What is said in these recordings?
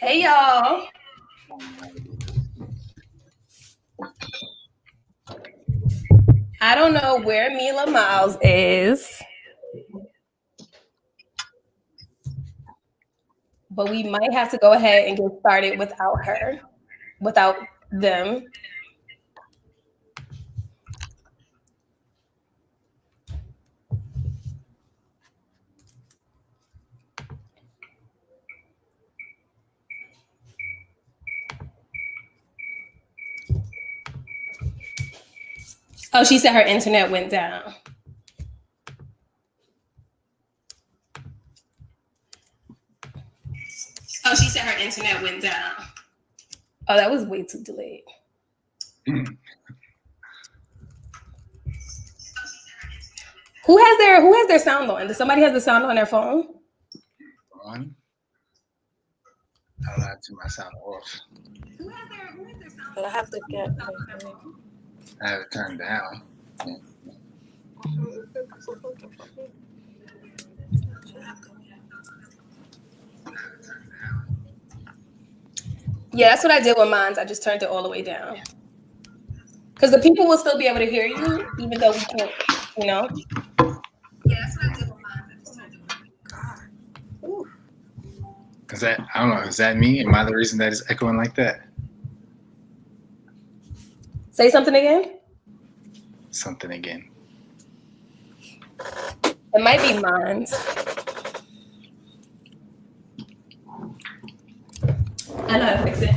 Hey y'all. I don't know where Mila Myles is, but we might have to go ahead and get started without her, without them. Oh, she said her internet went down. Oh, she said her internet went down. Oh, that was way too delayed. Who has their sound on? Does somebody have the sound on their phone? On. I'll have to my sound off. Who has their sound on? I have to get. I have it turned down. Yeah, that's what I did with mine. I just turned it all the way down. Because the people will still be able to hear you, even though we can't, you know? Yeah, that's what I did with mine. I just turned it on. Is that, I don't know, is that me? Am I the reason that it's echoing like that? Say something again? Something again. It might be mine. I know how to fix it.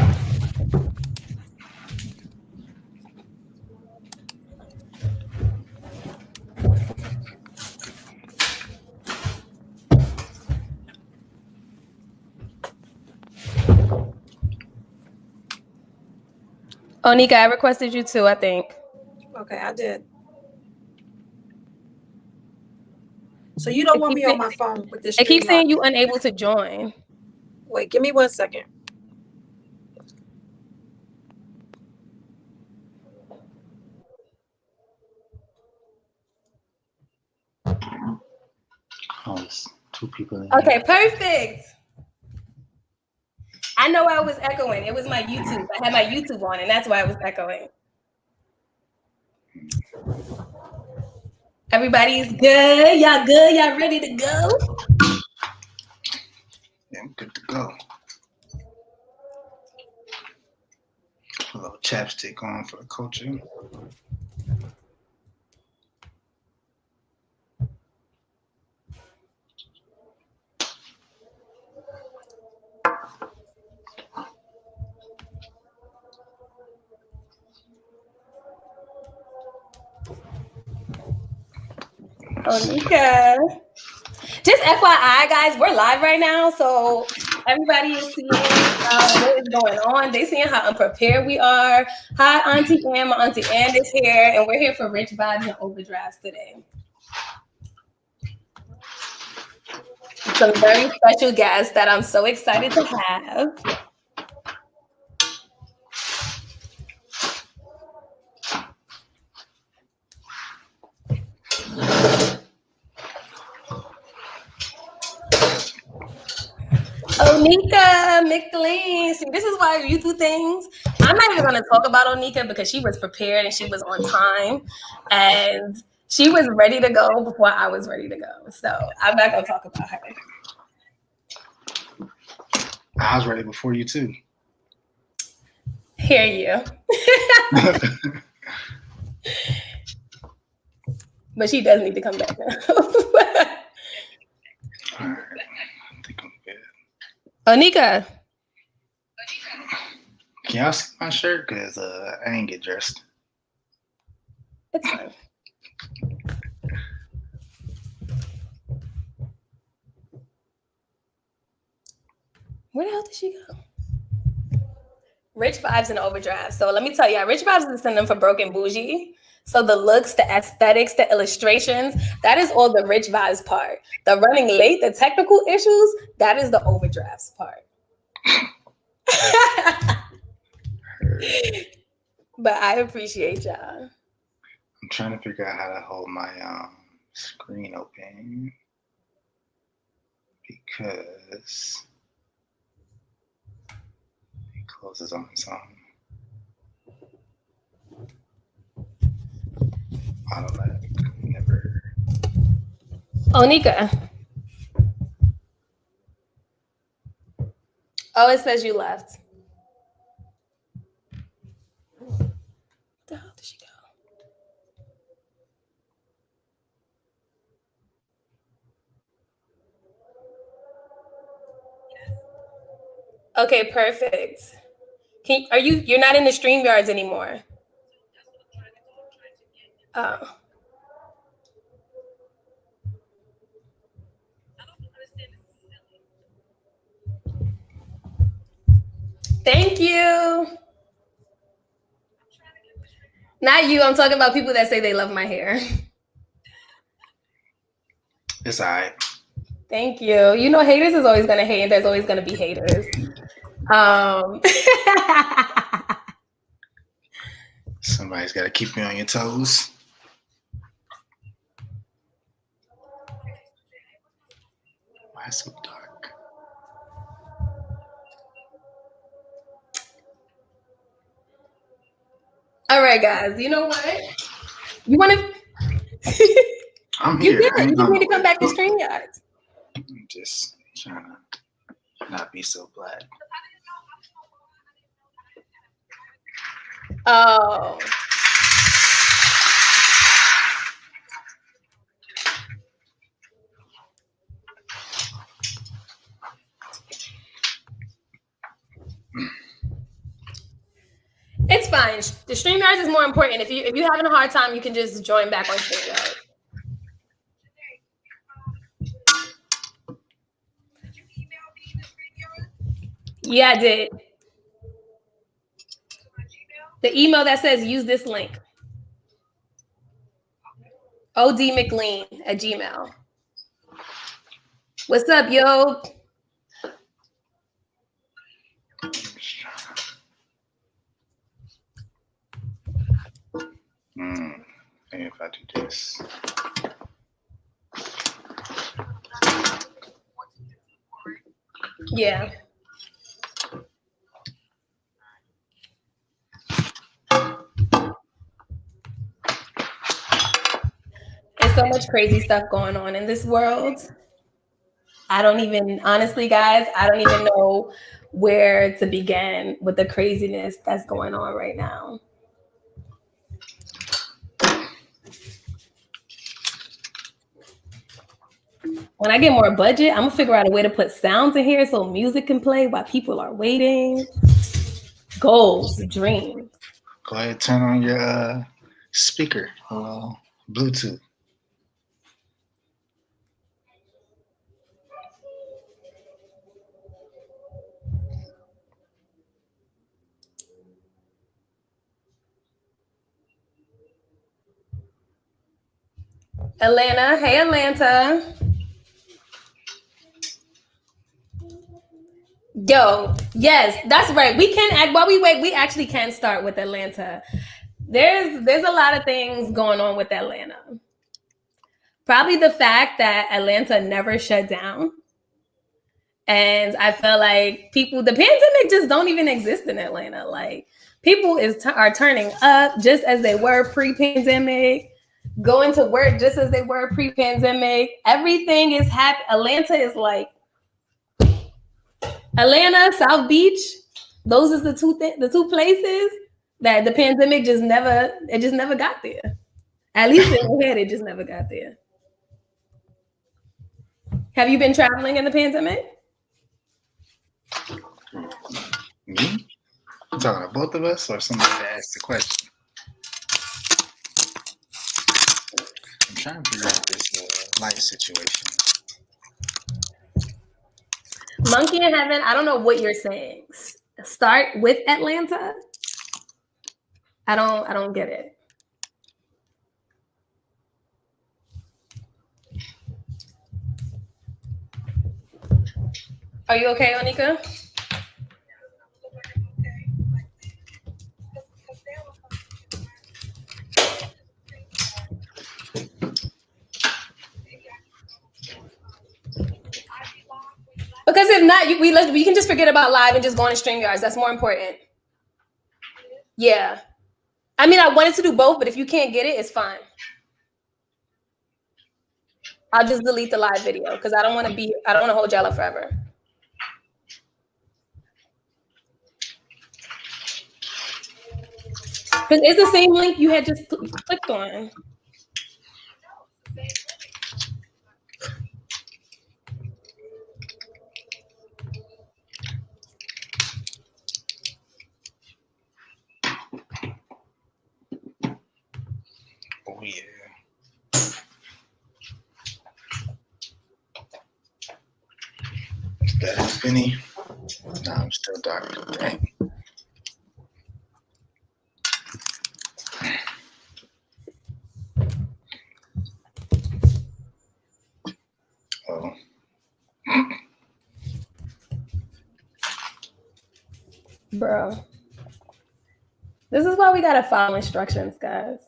Onika, I requested you too, I think. Okay, I did. So you don't want me on my phone with this. It keeps saying you unable to join. Wait, give me 1 second. Oh, there's 2 people in Okay, here. perfect. I know I was echoing. It was my YouTube. I had my YouTube on, and that's why I was echoing. Everybody's good? Y'all good? Y'all ready to go? Yeah, I'm good to go. A little chapstick on for the culture. Onika. Just FYI, guys, we're live right now, so everybody is seeing what is going on. They're seeing how unprepared we are. Hi, Auntie Ann. My Auntie Ann is here, and we're here for Rich Vibes and Overdrafts today. Some very special guests that I'm so excited to have. Onika, Mclean. See, this is why you do things. I'm not even going to talk about Onika because she was prepared and she was on time and she was ready to go before I was ready to go. So I'm not going to talk about her. I was ready before you too. Hear you. But she does need to come back now. All right. I think I'm good. Onika. Can y'all see my shirt? Because I ain't get dressed. It's fine. Where the hell did she go? Rich Vibes and Overdrafts. So let me tell you, Rich Vibes is sending for Broken Bougie. So the looks, the aesthetics, the illustrations, that is all the Rich Vibes part. The running late, the technical issues, that is the Overdrafts part. But I appreciate y'all. I'm trying to figure out how to hold my screen open because closes on its own. Automatic. Never. Onika. Oh, it says you left. Where the hell did she go? Okay, perfect. You're not in the StreamYards anymore? Oh. Thank you. Not you. I'm talking about people that say they love my hair. It's all right. Thank you. You know, haters is always going to hate, and there's always going to be haters. Somebody's got to keep me on your toes. Why is it so dark? All right, guys. You know what? You want to? I'm here. You just need to come back to StreamYards. I'm just trying to not be so black. Oh. It's fine. The StreamYards is more important. If you're having a hard time, you can just join back on StreamYards. Yeah, I did. The email that says use this link. OD Mclean at Gmail. What's up, yo? Maybe if I do this. Yeah. There's so much crazy stuff going on in this world. Honestly, guys, I don't even know where to begin with the craziness that's going on right now. When I get more budget, I'm gonna figure out a way to put sounds in here so music can play while people are waiting. Goals, dreams. Go ahead, turn on your speaker or Bluetooth. Atlanta, hey Atlanta. Yo, yes, that's right. We can act while we wait. We actually can start with Atlanta. There's a lot of things going on with Atlanta. Probably the fact that Atlanta never shut down. And I feel like the pandemic just don't even exist in Atlanta. Like people are turning up just as they were pre-pandemic, going to work just as they were pre-pandemic. Everything is happy. Atlanta is like Atlanta, South Beach. Those are the two places that the pandemic just never got there. At least in my head, it just never got there. Have you been traveling in the pandemic? Me? You talking about both of us or somebody that asked the question? I'm trying to figure out this light situation. Monkey in Heaven, I don't know what you're saying. Start with Atlanta? I don't get it. Are you okay, Onika? Because if not, we can just forget about live and just go on to StreamYards. That's more important. Yeah. I mean, I wanted to do both, but if you can't get it, it's fine. I'll just delete the live video because I don't want to hold y'all up forever. Because it's the same link you had just clicked on. Oh yeah. Is that spinny? Nah, I'm still dark. Dang. Oh. Bro. This is why we gotta follow instructions, guys.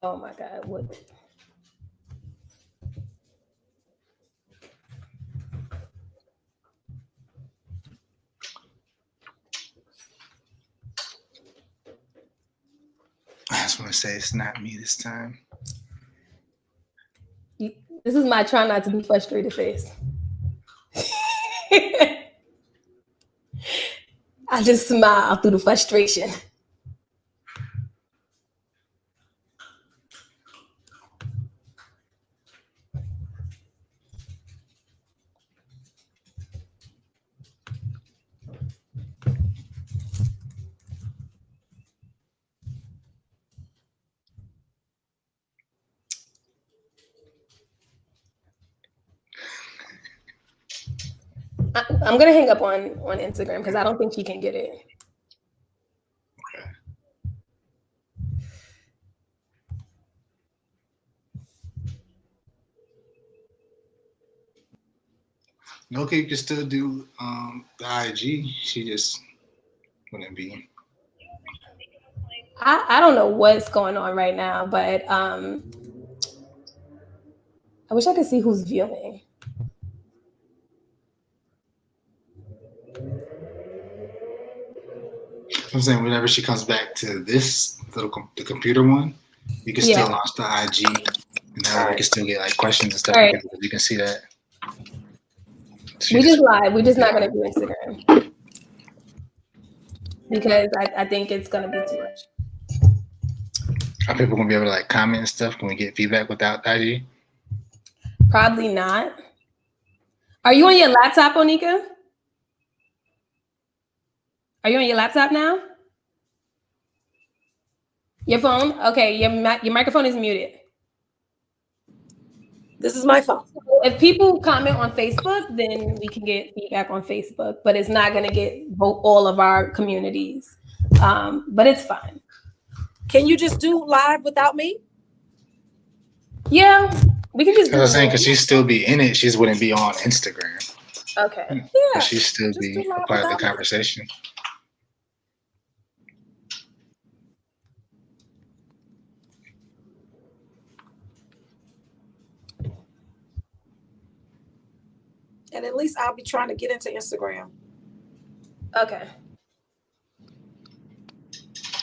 Oh my God, what? I just want to say it's not me this time. This is my try not to be frustrated face. I just smile through the frustration. I'm gonna hang up on Instagram because I don't think she can get it. Okay. Okay, you can still do the IG. She just wouldn't be. I don't know what's going on right now, but I wish I could see who's viewing. I'm saying whenever she comes back to this the computer one, you can still launch the IG, and then you can still get like questions and stuff. Right. You can see that. We just live. We're just not gonna do Instagram because I think it's gonna be too much. Are people gonna be able to like comment and stuff? Can we get feedback without IG? Probably not. Are you on your laptop, Onika? Are you on your laptop now? Your phone? Okay, your microphone is muted. This is my phone. If people comment on Facebook, then we can get feedback on Facebook, but it's not going to get all of our communities. But it's fine. Can you just do live without me? Yeah, we can just do I was saying because she'd still be in it, she just wouldn't be on Instagram. Okay. Yeah. She'd still be a part of the conversation. And at least I'll be trying to get into Instagram. Okay.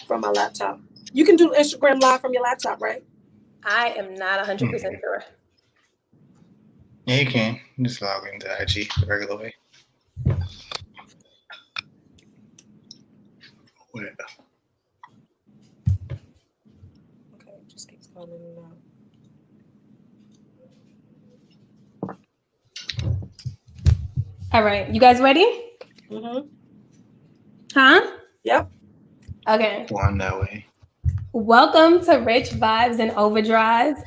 From my laptop. You can do Instagram live from your laptop, right? I am not 100% sure. Yeah, you can. Just log into IG the regular way. Whatever. Okay, it just keeps going in and out. All right, you guys ready? Mm-hmm. Huh? Yep. Okay. One that way. Welcome to Rich Vibes and Overdrives.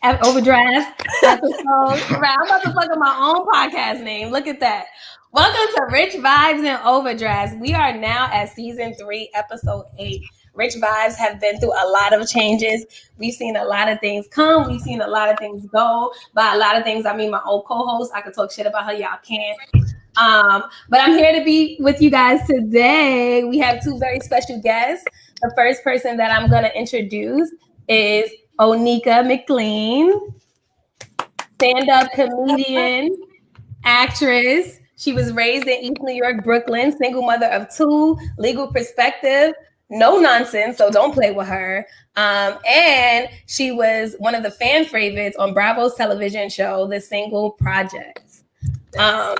Overdraft episode. Right, I'm about to fuck up my own podcast name. Look at that. Welcome to Rich Vibes and Overdrafts. We are now at season 3, episode 8. Rich Vibes have been through a lot of changes. We've seen a lot of things come. We've seen a lot of things go. By a lot of things, I mean my old co-host. I could talk shit about her. Y'all can't. But I'm here to be with you guys today. We have 2 very special guests. The first person that I'm going to introduce is Onika Mclean, stand-up comedian, actress. She was raised in East New York, Brooklyn, single mother of 2, legal perspective, no nonsense, so don't play with her. And she was one of the fan favorites on Bravo's television show, The Single Project. I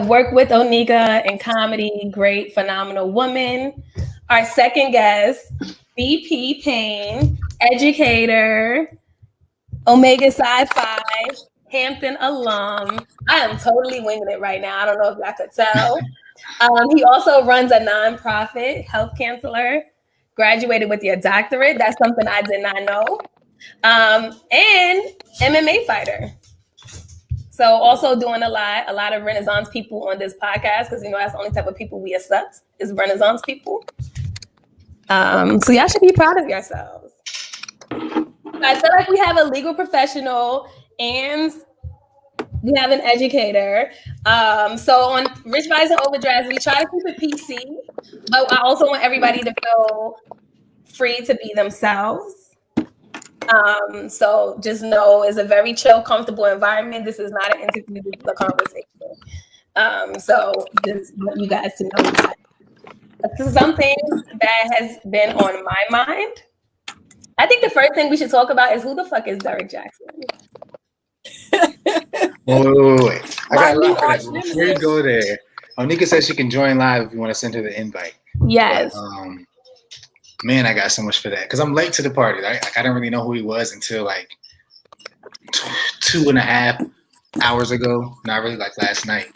work with Onika in comedy, great, phenomenal woman. Our second guest, BP Payne, educator, Omega Sci-Fi, Hampton alum. I am totally winging it right now. I don't know if y'all could tell. He also runs a nonprofit, health counselor, graduated with your doctorate. That's something I did not know. And MMA fighter. So also doing a lot of Renaissance people on this podcast, because that's the only type of people we accept is Renaissance people. So y'all should be proud of yourselves. I feel like we have a legal professional and we have an educator. So on Rich Vibes and Overdrafts, we try to keep it PC, but I also want everybody to feel free to be themselves. So just know it's a very chill, comfortable environment. This is not an interview, this is a conversation. So just want you guys to know that. Something that has been on my mind. I think the first thing we should talk about is who the fuck is Derrick Jaxn? Wait. I got a lot for that. Before you go there, Onika says she can join live if you want to send her the invite. Yes. But, man, I got so much for that because I'm late to the party. I didn't really know who he was until like 2.5 hours ago. Not really like last night.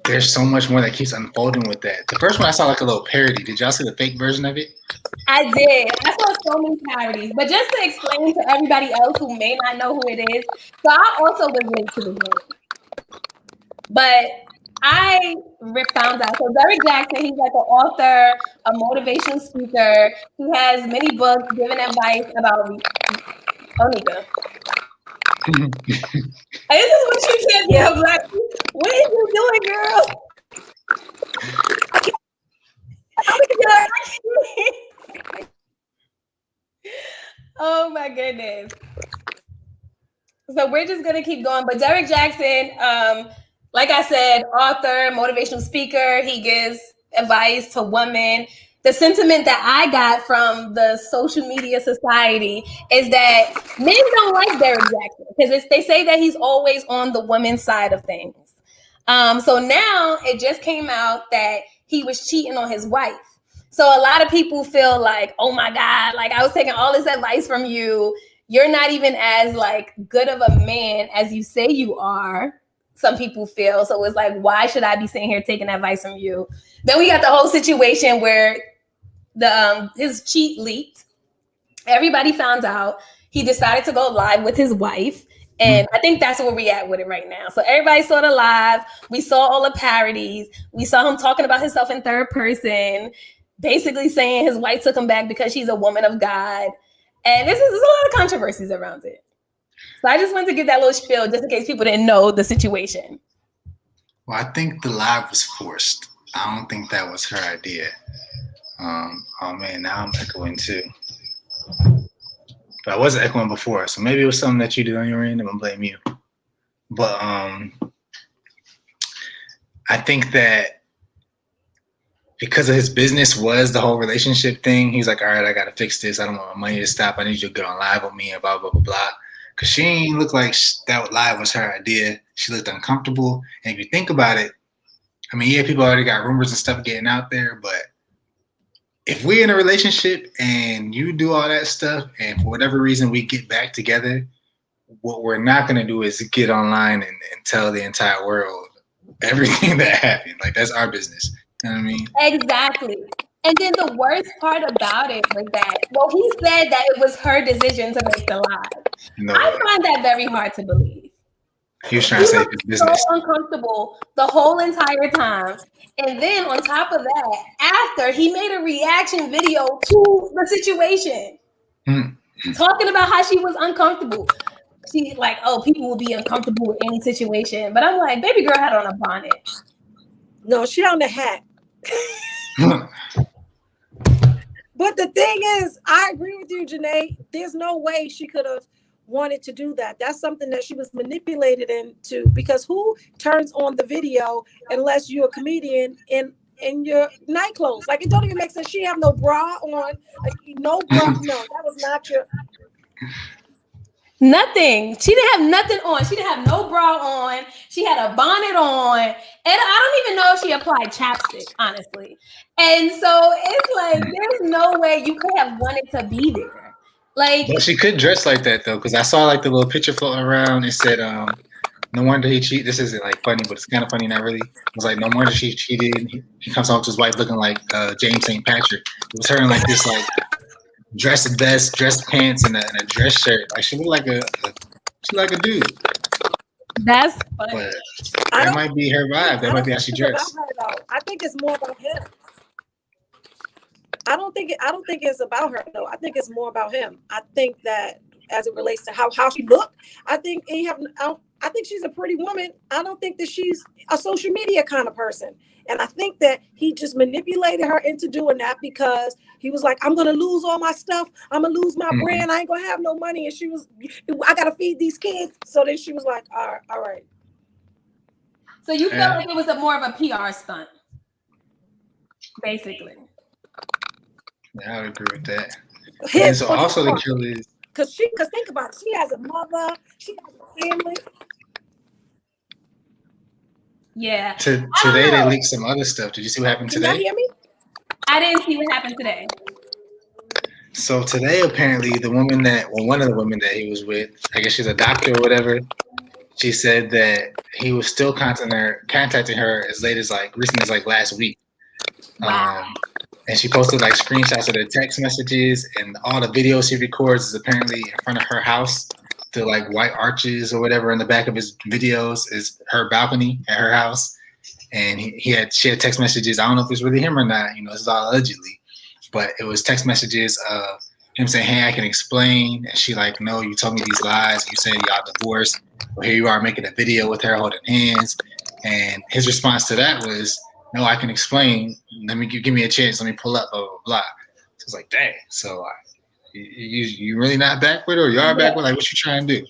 There's so much more that keeps unfolding with that. The first one I saw like a little parody. Did y'all see the fake version of it? I did. I saw so many parodies. But just to explain to everybody else who may not know who it is, so I also was late to the game. But I found out. So Derrick Jaxn, he's like an author, a motivational speaker. He has many books giving advice about Onika. This is what you said, yeah, Black. What are you doing, girl? Oh my goodness. So we're just gonna keep going. But Derrick Jaxn, like I said, author, motivational speaker, he gives advice to women. The sentiment that I got from the social media society is that men don't like Derrick Jaxn because they say that he's always on the women's side of things. So now it just came out that he was cheating on his wife. So a lot of people feel like, oh my God, like I was taking all this advice from you. You're not even as like good of a man as you say you are. Some people feel. So it's like, why should I be sitting here taking advice from you? Then we got the whole situation where his cheat leaked. Everybody found out. He decided to go live with his wife. And I think that's where we at with it right now. So everybody saw the live. We saw all the parodies. We saw him talking about himself in third person, basically saying his wife took him back because she's a woman of God. And there's a lot of controversies around it. So I just wanted to give that little spiel just in case people didn't know the situation. Well, I think the live was forced. I don't think that was her idea. Oh man, now I'm echoing too. But I wasn't echoing before, so maybe it was something that you did on your end. I'm gonna blame you. But I think that because of his business was the whole relationship thing, he's like, all right, I gotta fix this. I don't want my money to stop. I need you to get on live with me and blah blah blah blah. Because she ain't look like that live was her idea. She looked uncomfortable. And if you think about it, I mean, yeah, people already got rumors and stuff getting out there, but if we're in a relationship and you do all that stuff and for whatever reason we get back together, what we're not going to do is get online and tell the entire world everything that happened. Like, that's our business. You know what I mean? Exactly. And then the worst part about it was that, well, he said that it was her decision to make the live. No I way. find that very hard to believe. He was trying to save his So business. uncomfortable the whole entire time. And then on top of that, after he made a reaction video to the situation, talking about how she was uncomfortable. She like, oh, people will be uncomfortable with any situation. But I'm like, baby girl had on a bonnet. No, she on the hat. But the thing is, I agree with you, Janae. There's no way she could have wanted to do that. That's something that she was manipulated into, because who turns on the video unless you're a comedian in your night clothes? Like, it don't even make sense. She have no bra on, like, no bra. No, that was not your. Nothing. She didn't have nothing on. She didn't have no bra on. She had a bonnet on. And I don't even know if she applied chapstick, honestly. And so it's like, there's no way you could have wanted to be there. Like, but she could dress like that though, because I saw like the little picture floating around. It said, "No wonder he cheated." This isn't like funny, but it's kind of funny, not really. It was like, "No wonder she cheated." He comes home to his wife looking like James St. Patrick. It was her in like this like dress vest, dress pants, and a dress shirt. Like she looked like a dude. That's funny. But that might be her vibe. That might be how she dressed. I think it's more about him. I don't think it's about her though. I think it's more about him. I think that as it relates to how she looked, I think she's a pretty woman. I don't think that she's a social media kind of person. And I think that he just manipulated her into doing that because he was like, I'm going to lose all my stuff. I'm going to lose my brand. I ain't going to have no money. And she was, I got to feed these kids. So then she was like, all right. So you feel like it was more of a PR stunt, basically. Yeah, I would agree with that. And so also the kill is because think about it, she has a mother, she has a family. Yeah. Today they leaked some other stuff. Did you see what happened today? Can you hear me? I didn't see what happened today. So today, apparently, one of the women that he was with, I guess she's a doctor or whatever, she said that he was still contacting her as late as recent as last week. Wow. And she posted screenshots of their text messages, and all the videos he records is apparently in front of her house. The white arches or whatever in the back of his videos is her balcony at her house. And she had text messages. I don't know if it's really him or not. This is all allegedly, but it was text messages of him saying, "Hey, I can explain." And she no, you told me these lies. You said y'all divorced. Well, here you are making a video with her holding hands. And his response to that was, "No, I can explain. Let me give me a chance. Let me pull up, blah, blah, blah." So it's like, dang. So you really not back with her, or you are back with what you trying to do?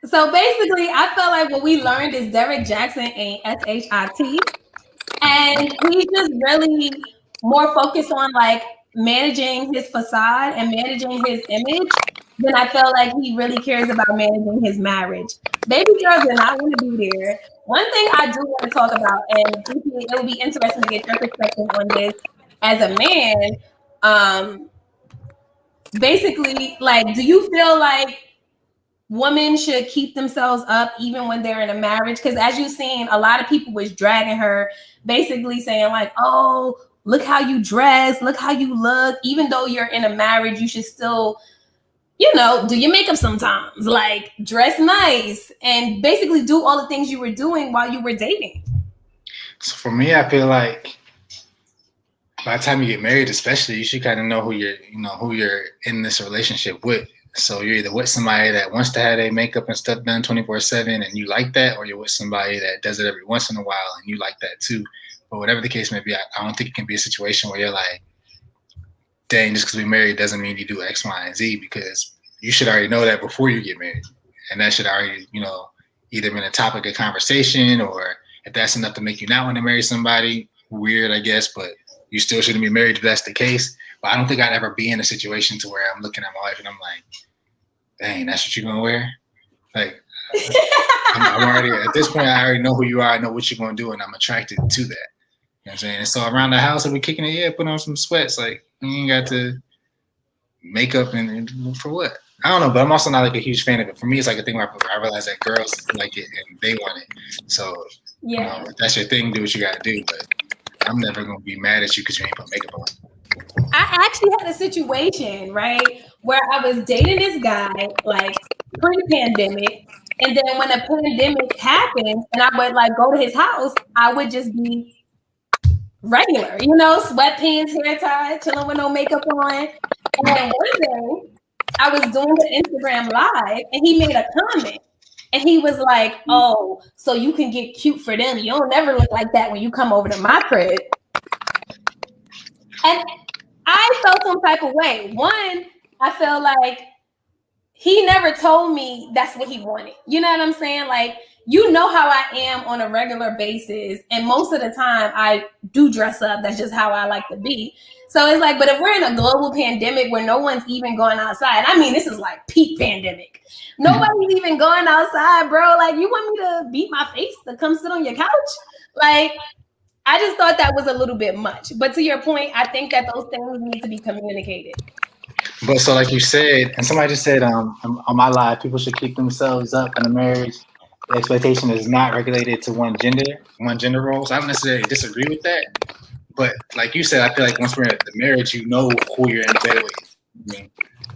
So basically, I felt like what we learned is Derrick Jaxn ain't SHIT. And he's just really more focused on managing his facade and managing his image than I felt like he really cares about managing his marriage. Baby girl did not want to be there. One thing I do want to talk about, and it will be interesting to get your perspective on this as a man. Basically, do you feel like women should keep themselves up even when they're in a marriage? Because as you've seen, a lot of people was dragging her, basically saying oh, look how you dress, look how you look. Even though you're in a marriage, you should still, do your makeup sometimes, dress nice, and basically do all the things you were doing while you were dating. So for me, I feel like by the time you get married, especially, you should kind of know who you're in this relationship with. So you're either with somebody that wants to have their makeup and stuff done 24/7 and you like that, or you're with somebody that does it every once in a while and you like that too. But whatever the case may be, I don't think it can be a situation where you're like, dang, just because we're married doesn't mean you do X, Y, and Z, because you should already know that before you get married. And that should already, either been a topic of conversation, or if that's enough to make you not want to marry somebody, weird, I guess, but you still shouldn't be married if that's the case. But I don't think I'd ever be in a situation to where I'm looking at my wife and I'm like, dang, that's what you're going to wear? I'm already, at this point, I already know who you are. I know what you're going to do, and I'm attracted to that. You know what I'm saying? And so around the house, if we're kicking it, put on some sweats. You ain't got to make up and for what? I don't know, but I'm also not a huge fan of it. For me, it's a thing where I realize that girls like it and they want it. So, if that's your thing, do what you got to do. But I'm never going to be mad at you because you ain't put makeup on. I actually had a situation, right, where I was dating this guy like pre-pandemic, and then when the pandemic happened, and I would like go to his house, I would just be regular, sweatpants, hair tied, chilling with no makeup on. And then one day, I was doing the Instagram live, and he made a comment. And he was like, "Oh, so you can get cute for them. You don't never look like that when you come over to my crib." And I felt some type of way. One, I felt like he never told me that's what he wanted. You know what I'm saying? Like, you know how I am on a regular basis. And most of the time I do dress up. That's just how I like to be. So it's like, but if we're in a global pandemic where no one's even going outside, I mean, this is like peak pandemic. Nobody's even going outside, bro. Like, you want me to beat my face to come sit on your couch? Like, I just thought that was a little bit much. But to your point, I think that those things need to be communicated. But so, like you said, and somebody just said on my live, people should keep themselves up in a marriage. The expectation is not regulated to one gender role. So I don't necessarily disagree with that. But like you said, I feel like once we're in the marriage, you know who you're in bed with. I mean,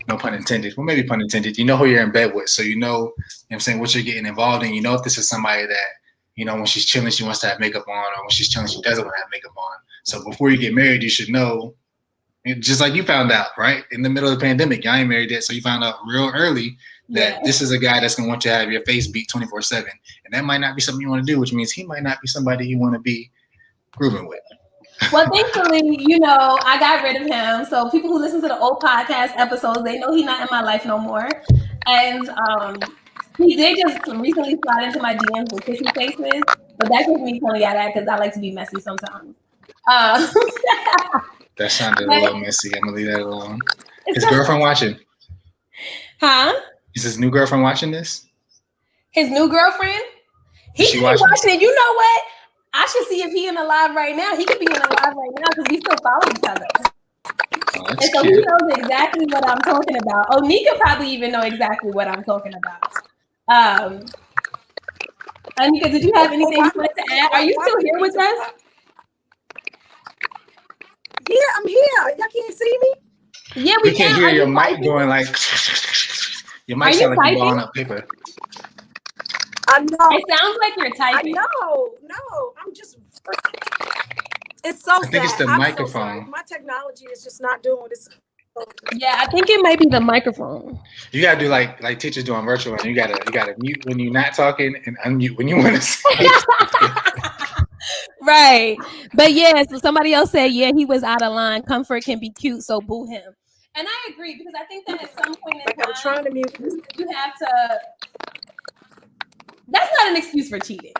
no pun intended. Well, maybe pun intended. You know who you're in bed with. So you know what I'm saying, what you're getting involved in. You know if this is somebody that, when she's chilling, she wants to have makeup on, or when she's chilling, she doesn't want to have makeup on. So before you get married, you should know, just like you found out, right? In the middle of the pandemic, y'all ain't married yet, so you found out real early that this is a guy that's going to want you to have your face beat 24/7. And that might not be something you want to do, which means he might not be somebody you want to be grooming with. Well, thankfully, I got rid of him. So people who listen to the old podcast episodes, they know he's not in my life no more. And he did just recently slide into my DMs with kissy faces, but that's just me telling y'all that because I like to be messy sometimes. That sounded a little messy. I'm gonna leave that alone. His girlfriend watching? Huh? Is his new girlfriend watching this? His new girlfriend? He could be watching it. You know what? I should see if he in the live right now. He could be in the live right now because we still follow each other. Oh, and so cute. He knows exactly what I'm talking about. Onika probably even know exactly what I'm talking about. Onika, did you have anything you wanted to add? Are you still here with us? Yeah, I'm here. Y'all can't see me? Yeah, we can't hear your mic going like your mic sounds like you're blowing up paper. I know. It sounds like you're typing. I know. No, I'm just. It's so sad. I think it's the microphone. So my technology is just not doing what it's. Yeah, I think it might be the microphone. You gotta do like teachers do on virtual, and you gotta mute when you're not talking and unmute when you want to say. Right. But yeah, so somebody else said, yeah, he was out of line. Comfort can be cute, so boo him. And I agree because I think that at some point in time, I'm trying to mute this. You have to. That's not an excuse for cheating.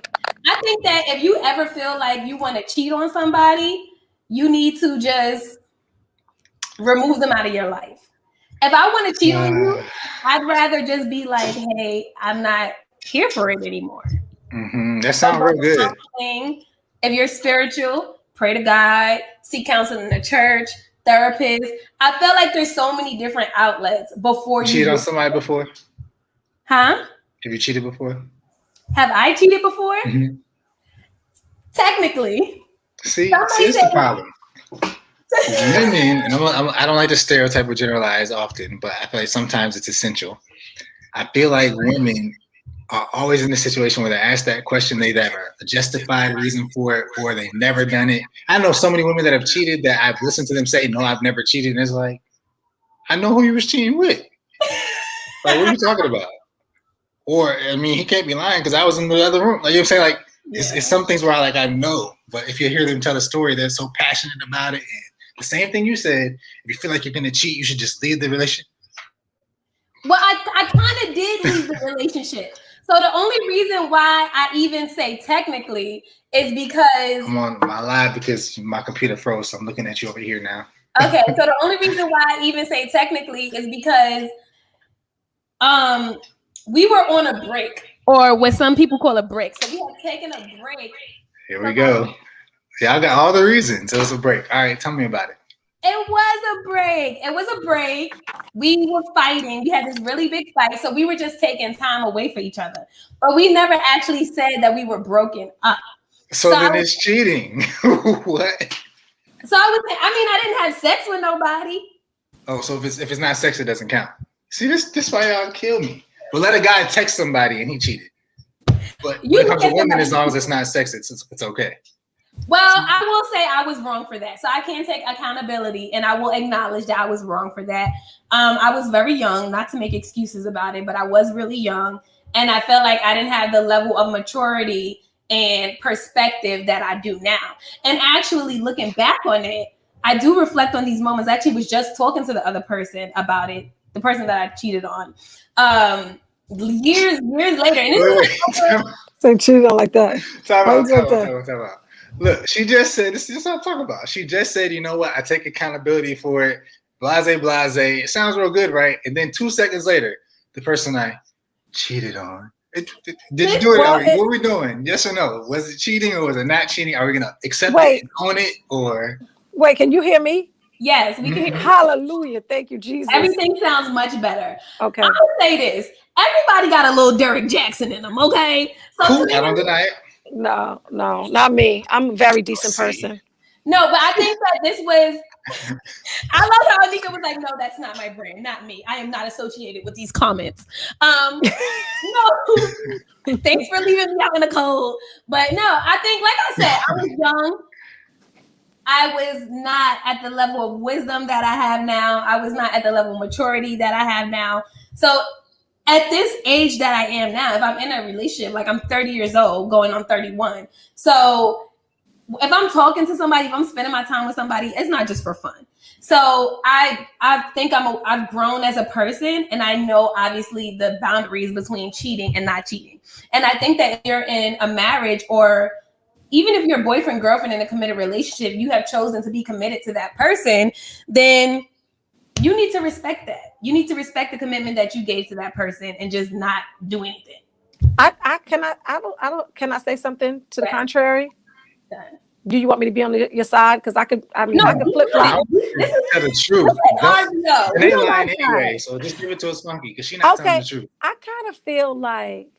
I think that if you ever feel like you want to cheat on somebody, you need to just remove them out of your life. If I want to cheat on you, I'd rather just be like, hey, I'm not here for it anymore. Mm-hmm. That sounds real good. If you're spiritual, pray to God, seek counseling in the church, therapist. I feel like there's so many different outlets before you cheated on somebody before. Huh? Have you cheated before? Have I cheated before? Mm-hmm. Technically. See, it's the problem. Women, and I don't like to stereotype or generalize often, but I feel like sometimes it's essential. I feel like women are always in the situation where they're asked that question, they've ever a justified reason for it, or they've never done it. I know so many women that have cheated that I've listened to them say, no, I've never cheated. And it's like, I know who you was cheating with. Like, what are you talking about? Or, I mean, he can't be lying because I was in the other room. Like, you know what I'm saying? Like, it's some things where I know. But if you hear them tell a story, they're so passionate about it. And the same thing you said, if you feel like you're going to cheat, you should just leave the relationship. Well, I kind of did leave the relationship. So the only reason why I even say technically is because I'm on my live because my computer froze. So I'm looking at you over here now. Okay, so the only reason why I even say technically is because we were on a break, or what some people call a break. So we had taken a break. Here we go. Yeah, I got all the reasons. It was a break. All right, tell me about it. It was a break. It was a break. We were fighting. We had this really big fight. So we were just taking time away from each other. But we never actually said that we were broken up. So then it's cheating. What? So I didn't have sex with nobody. Oh, so if it's not sex, it doesn't count. See, this why y'all kill me. But let a guy text somebody and he cheated. But when it comes to women, as long as it's not sex, it's okay. Well, I will say I was wrong for that. So I can take accountability and I will acknowledge that I was wrong for that. I was very young, not to make excuses about it, but I was really young. And I felt like I didn't have the level of maturity and perspective that I do now. And actually looking back on it, I do reflect on these moments. I actually was just talking to the other person about it, the person that I cheated on. Years later. And so cheated on like that. Time out. Look, she just said, this is what I'm talking about. She just said, you know what? I take accountability for it. Blase. It sounds real good, right? And then 2 seconds later, the person I cheated on. Did you do it? What are we doing? Yes or no? Was it cheating or was it not cheating? Are we going to accept it and own it? Or wait, can you hear me? Yes, we can hear you. Hallelujah. Thank you, Jesus. Everything sounds much better. Okay. I'm going to say this. Everybody got a little Derrick Jaxn in them, okay? So I don't deny it. No, not me. I'm a very decent person. No, but I think that this was, I love how Onika was like, no, that's not my brand, not me. I am not associated with these comments. No, thanks for leaving me out in the cold. But no, I think, like I said, I was young. I was not at the level of wisdom that I have now. I was not at the level of maturity that I have now. So at this age that I am now, if I'm in a relationship, like I'm 30 years old, going on 31. So if I'm talking to somebody, if I'm spending my time with somebody, it's not just for fun. So I think I've grown as a person, and I know obviously the boundaries between cheating and not cheating. And I think that if you're in a marriage, or even if you're boyfriend, girlfriend in a committed relationship, you have chosen to be committed to that person, then you need to respect that. You need to respect the commitment that you gave to that person and just not do anything. Can I say something to the contrary? Do you want me to be on your side? Because I could flip flop. This is the truth. It ain't lying anyway, so just give it to us funky because she's not telling the truth. I kind of feel like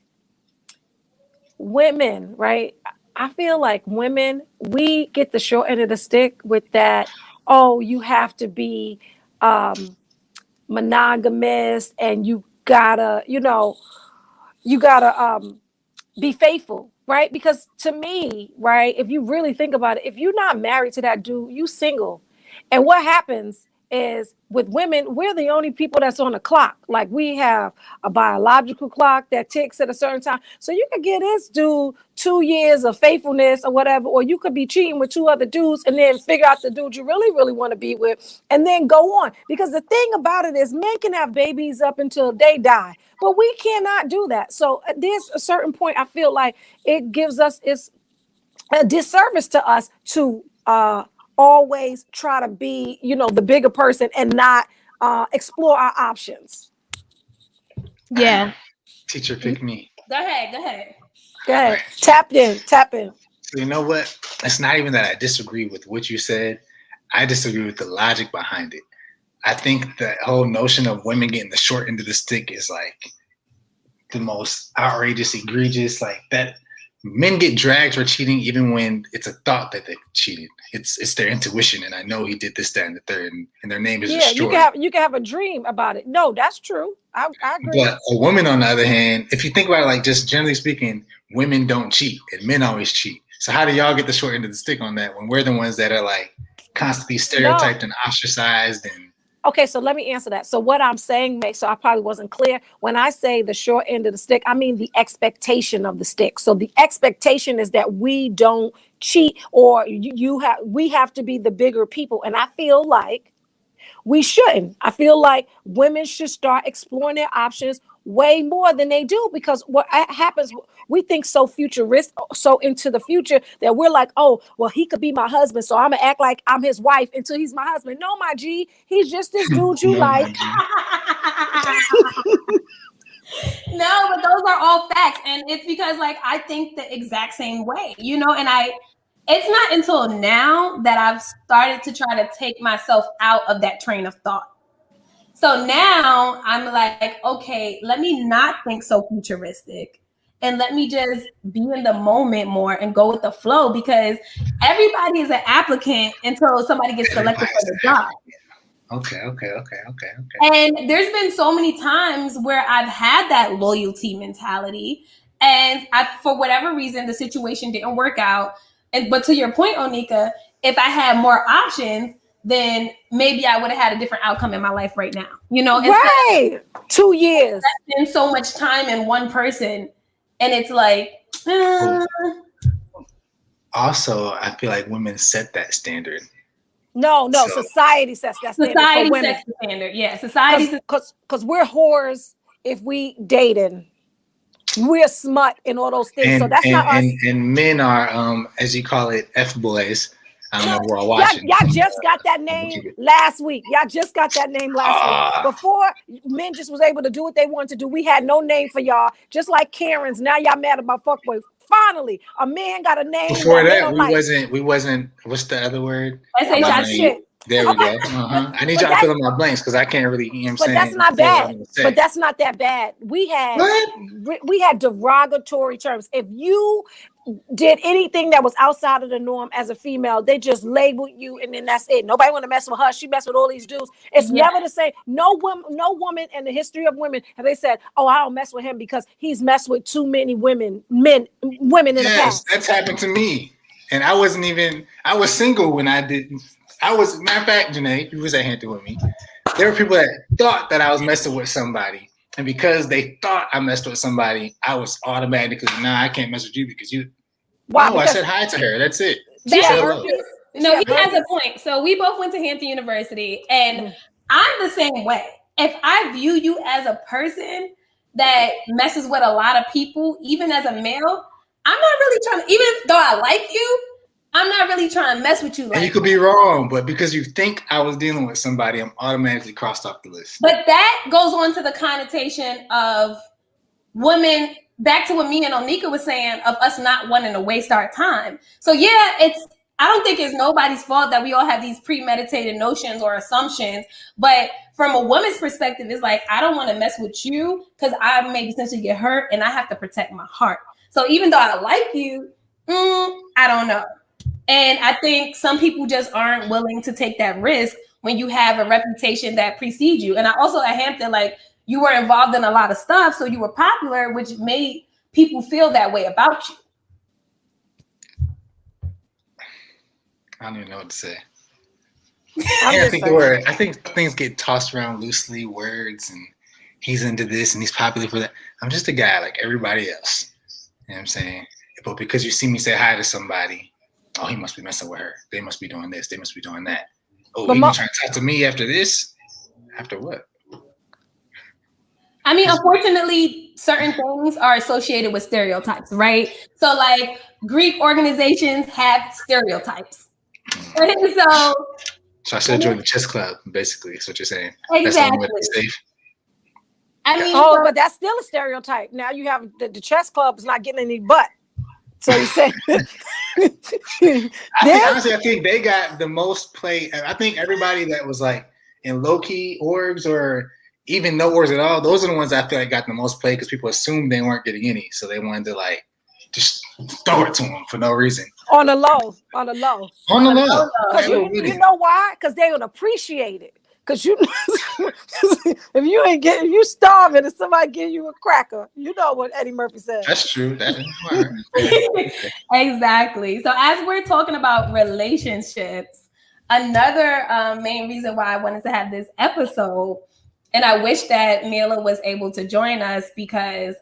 women, right? I feel like women, we get the short end of the stick with that. Oh, you have to be monogamous and you gotta be faithful, right? Because to me, right, if you really think about it, if you're not married to that dude, you single. And what happens is with women, we're the only people that's on the clock. Like we have a biological clock that ticks at a certain time. So you could get this dude 2 years of faithfulness or whatever, or you could be cheating with 2 other dudes and then figure out the dude you really, really want to be with and then go on. Because the thing about it is men can have babies up until they die, but we cannot do that. So there's a certain point I feel like it gives us, it's a disservice to us to always try to be, the bigger person and not explore our options. Yeah. Teacher, pick me. Go ahead. Right. Tap in. So you know what? It's not even that I disagree with what you said. I disagree with the logic behind it. I think the whole notion of women getting the short end of the stick is like the most outrageous, egregious, like that. Men get dragged for cheating even when it's a thought that they cheated. It's their intuition, and I know he did this, that, and the third, and their name is destroyed. You can have a dream about it. No, that's true. I agree. But a woman, on the other hand, if you think about it, like just generally speaking, women don't cheat, and men always cheat. So how do y'all get the short end of the stick on that when we're the ones that are like constantly stereotyped and ostracized? And okay, so let me answer that. So what I'm saying, so I probably wasn't clear. When I say the short end of the stick, I mean the expectation of the stick. So the expectation is that we don't cheat, or we have to be the bigger people. And I feel like we shouldn't. I feel like women should start exploring their options way more than they do, because what happens, we think so futuristic, so into the future that we're like, oh, well, he could be my husband, so I'm gonna act like I'm his wife until he's my husband. No, my G, he's just this dude you like. No, but those are all facts, and it's because like I think the exact same way, and it's not until now that I've started to try to take myself out of that train of thought. So now I'm like, okay, let me not think so futuristic. and let me just be in the moment more and go with the flow, because everybody is an applicant until somebody gets selected for the job. Okay. And there's been so many times where I've had that loyalty mentality, and for whatever reason, the situation didn't work out. But to your point, Onika, if I had more options, then maybe I would have had a different outcome in my life right now. Right. 2 years. Spend so much time in one person, and it's like. Also, I feel like women set that standard. No, society sets that standard for women. Sets the standard, yeah. Society, because we're whores if we dating. We're smut and all those things. So that's not us. And men are, as you call it, F-boys. I don't know if we're all watching. Y'all just got that name last week. Before, men just was able to do what they wanted to do. We had no name for y'all. Just like Karens. Now y'all mad about fuckboys. Finally, a man got a name. Before that, we wasn't. What's the other word? Shit. There we go. I need y'all to fill in my blanks because I can't really. But that's not bad. But that's not that bad. We had derogatory terms. If you did anything that was outside of the norm as a female, they just labeled you, and then that's it. Nobody want to mess with her. She messed with all these dudes. It's never the same. No woman in the history of women have they said, "Oh, I don't mess with him because he's messed with too many women in the past." That's happened to me, and I wasn't even. I was single when I did. Matter of fact, Janae, you was at Hampton with me. There were people that thought that I was messing with somebody. And because they thought I messed with somebody, I was automatically, I can't mess with you because you. Wow, I said hi to her. That's it. He has a point. So we both went to Hampton University, and I'm the same way. If I view you as a person that messes with a lot of people, even as a male, I'm not really trying to, even though I like you, I'm not really trying to mess with you. And you could be wrong, but because you think I was dealing with somebody, I'm automatically crossed off the list. But that goes on to the connotation of women, back to what me and Onika was saying, of us not wanting to waste our time. So I don't think it's nobody's fault that we all have these premeditated notions or assumptions. But from a woman's perspective, it's like, I don't want to mess with you because I may potentially get hurt and I have to protect my heart. So even though I like you, I don't know. And I think some people just aren't willing to take that risk when you have a reputation that precedes you. And I also at Hampton, you were involved in a lot of stuff, so you were popular, which made people feel that way about you. I don't even know what to say. I think things get tossed around loosely, words, and he's into this and he's popular for that. I'm just a guy like everybody else. You know what I'm saying? But because you see me say hi to somebody, oh, he must be messing with her. They must be doing this. They must be doing that. Oh, he trying to talk to me after this? After what? I mean, unfortunately, certain things are associated with stereotypes, right? So, Greek organizations have stereotypes. So I should join the chess club, basically, is what you're saying. Exactly. That's the only way to be safe. I mean, but that's still a stereotype. Now you have the chess club is not getting any butt. So you say, honestly, I think they got the most play. I think everybody that was in low key orgs or even no orgs at all, those are the ones I feel like got the most play because people assumed they weren't getting any, so they wanted to just throw it to them for no reason. On the low. Because you know why? Because they would appreciate it. Because if you starving and somebody give you a cracker, you know what Eddie Murphy said. That's true. Exactly. So as we're talking about relationships, another main reason why I wanted to have this episode, and I wish that Mila was able to join us because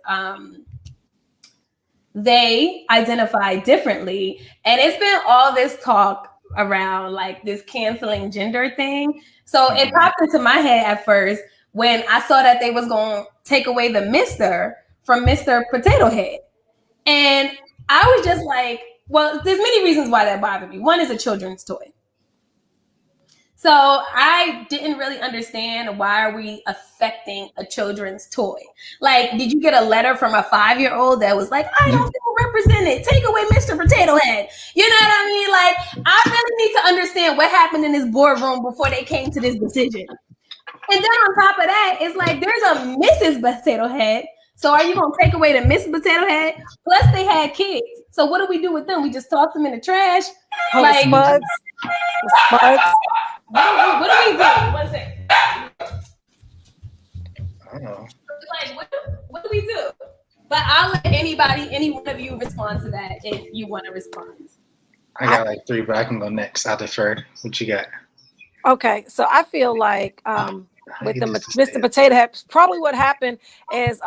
they identify differently. And it's been all this talk around this canceling gender thing. So it popped into my head at first when I saw that they was going to take away the Mr. from Mr. Potato Head. And I was just like, well, there's many reasons why that bothered me. One is a children's toy. So I didn't really understand why are we affecting a children's toy? Did you get a letter from a 5-year-old that was like, I don't feel represented. Take away Mr. Potato Head. You know what I mean? I really need to understand what happened in this boardroom before they came to this decision. And then on top of that, it's there's a Mrs. Potato Head. So are you gonna take away the Mrs. Potato Head? Plus they had kids. So what do we do with them? We just toss them in the trash? Oh, Like the spuds. what do we do? What's it? I don't know. Like what do we do? But I'll let any one of you respond to that if you want to respond. I got like 3, but I can go next. I'll defer. What you got? Okay, so I feel like with the Mr. Potato Head, probably what happened is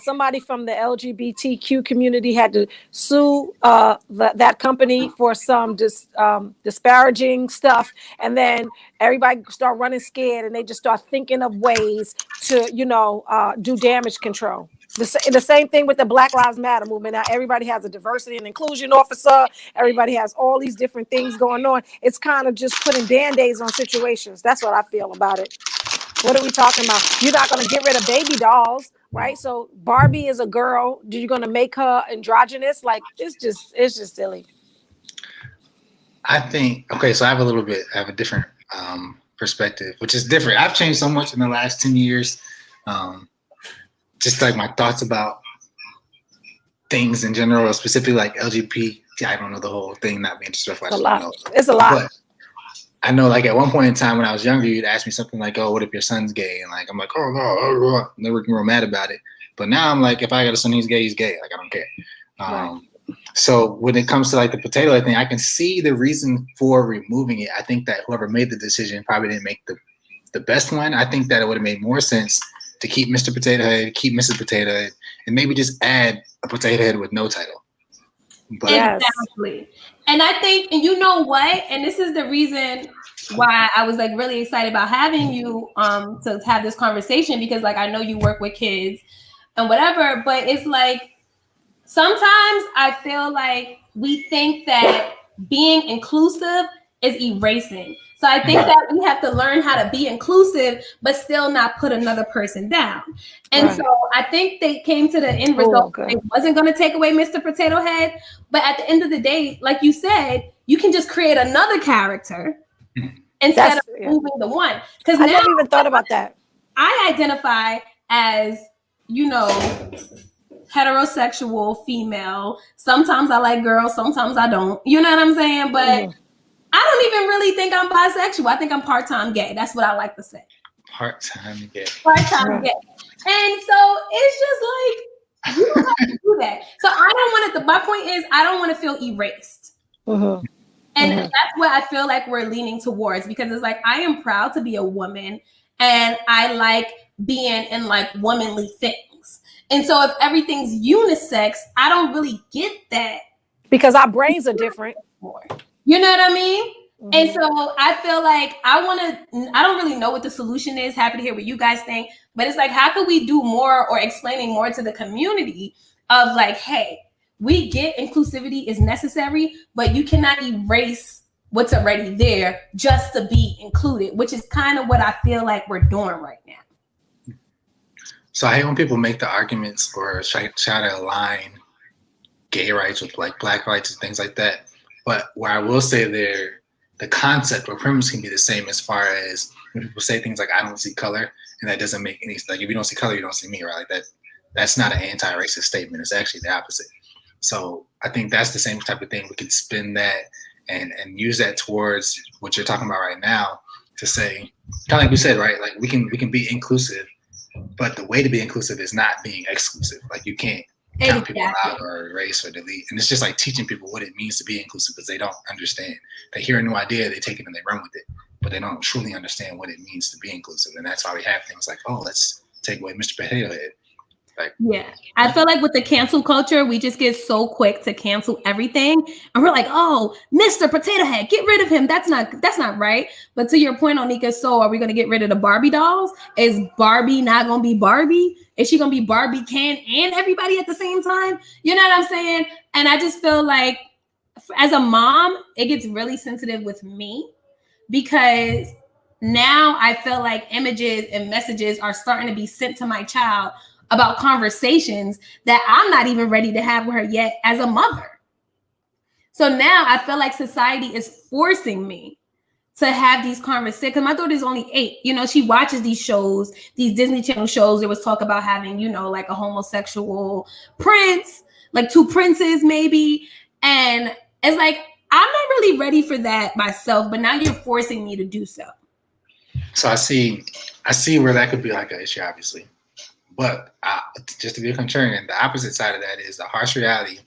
somebody from the LGBTQ community had to sue that company for some disparaging stuff, and then everybody start running scared, and they just start thinking of ways to do damage control. The same thing with the Black Lives Matter movement. Now everybody has a diversity and inclusion officer. Everybody has all these different things going on. It's kind of just putting band-aids on situations. That's what I feel about it. What are we talking about? You're not going to get rid of baby dolls, right? So Barbie is a girl. You're going to make her androgynous? Like it's just silly. I think so. I have a different perspective, which is different. I've changed so much in the last 10 years. Just like my thoughts about things in general, specifically like LGBT. I don't know the whole thing, not being disrespectful. It's a lot. But I know, like at one point in time when I was younger, you'd ask me something like, "Oh, what if your son's gay?" And like I'm like, "Oh no," never get real mad about it. But now I'm like, if I got a son, he's gay, he's gay. Like I don't care. Right. So when it comes to like the potato head thing, I can see the reason for removing it. I think that whoever made the decision probably didn't make the best one. I think that it would have made more sense to keep Mr. Potato Head, keep Mrs. Potato Head, and maybe just add a potato head with no title. But exactly. And I think, and you know what? And this is the reason why I was like really excited about having you to have this conversation, because like I know you work with kids and whatever, but it's like sometimes I feel like we think that being inclusive is erasing. So I think that we have to learn how to be inclusive, but still not put another person down. And so I think they came to the end result. They wasn't going to take away Mr. Potato Head. But at the end of the day, like you said, you can just create another character instead of moving the one. Because I never even thought about that. I identify as, heterosexual female. Sometimes I like girls, sometimes I don't. You know what I'm saying? But I don't even really think I'm bisexual. I think I'm part-time gay. That's what I like to say. Part-time gay. Part-time gay. And so it's just like, you don't have to do that. So I don't want it. My point is, I don't want to feel erased. And that's what I feel like we're leaning towards, because it's like, I am proud to be a woman and I like being in like womanly things. And so if everything's unisex, I don't really get that. Because our brains are different. You know what I mean? And so I feel like I don't really know what the solution is. Happy to hear what you guys think. But it's like, how could we do more or explaining more to the community of like, hey, we get inclusivity is necessary, but you cannot erase what's already there just to be included, which is kind of what I feel like we're doing right now. So I hate when people make the arguments or try to align gay rights with like black rights and things like that. But where I will say the concept or premise can be the same as far as when people say things like, I don't see color, and that doesn't make any sense. Like if you don't see color, you don't see me, right? Like that's not an anti-racist statement. It's actually the opposite. So I think that's the same type of thing. We could spin that and use that towards what you're talking about right now to say, kind of like we said, right? Like we can be inclusive, but the way to be inclusive is not being exclusive. Like you can't count people out or erase or delete. And it's just like teaching people what it means to be inclusive, because they don't understand. They hear a new idea, they take it and they run with it, but they don't truly understand what it means to be inclusive. And that's why we have things like, oh, let's take away Mr. Potato Head. Like, yeah, I feel like with the cancel culture, we just get so quick to cancel everything, and we're like, "Oh, Mr. Potato Head, get rid of him." That's not right. But to your point, Onika, so are we going to get rid of the Barbie dolls? Is Barbie not going to be Barbie? Is she going to be Barbie Ken and everybody at the same time? You know what I'm saying? And I just feel like, as a mom, it gets really sensitive with me, because now I feel like images and messages are starting to be sent to my child about conversations that I'm not even ready to have with her yet as a mother. So now I feel like society is forcing me to have these conversations. Because my daughter's only 8. You know, she watches these shows, these Disney Channel shows. There was talk about having, you know, like a homosexual prince, like 2 princes maybe. And it's like, I'm not really ready for that myself, but now you're forcing me to do so. So I see where that could be like an issue, obviously. But just to be contrarian, the opposite side of that is the harsh reality.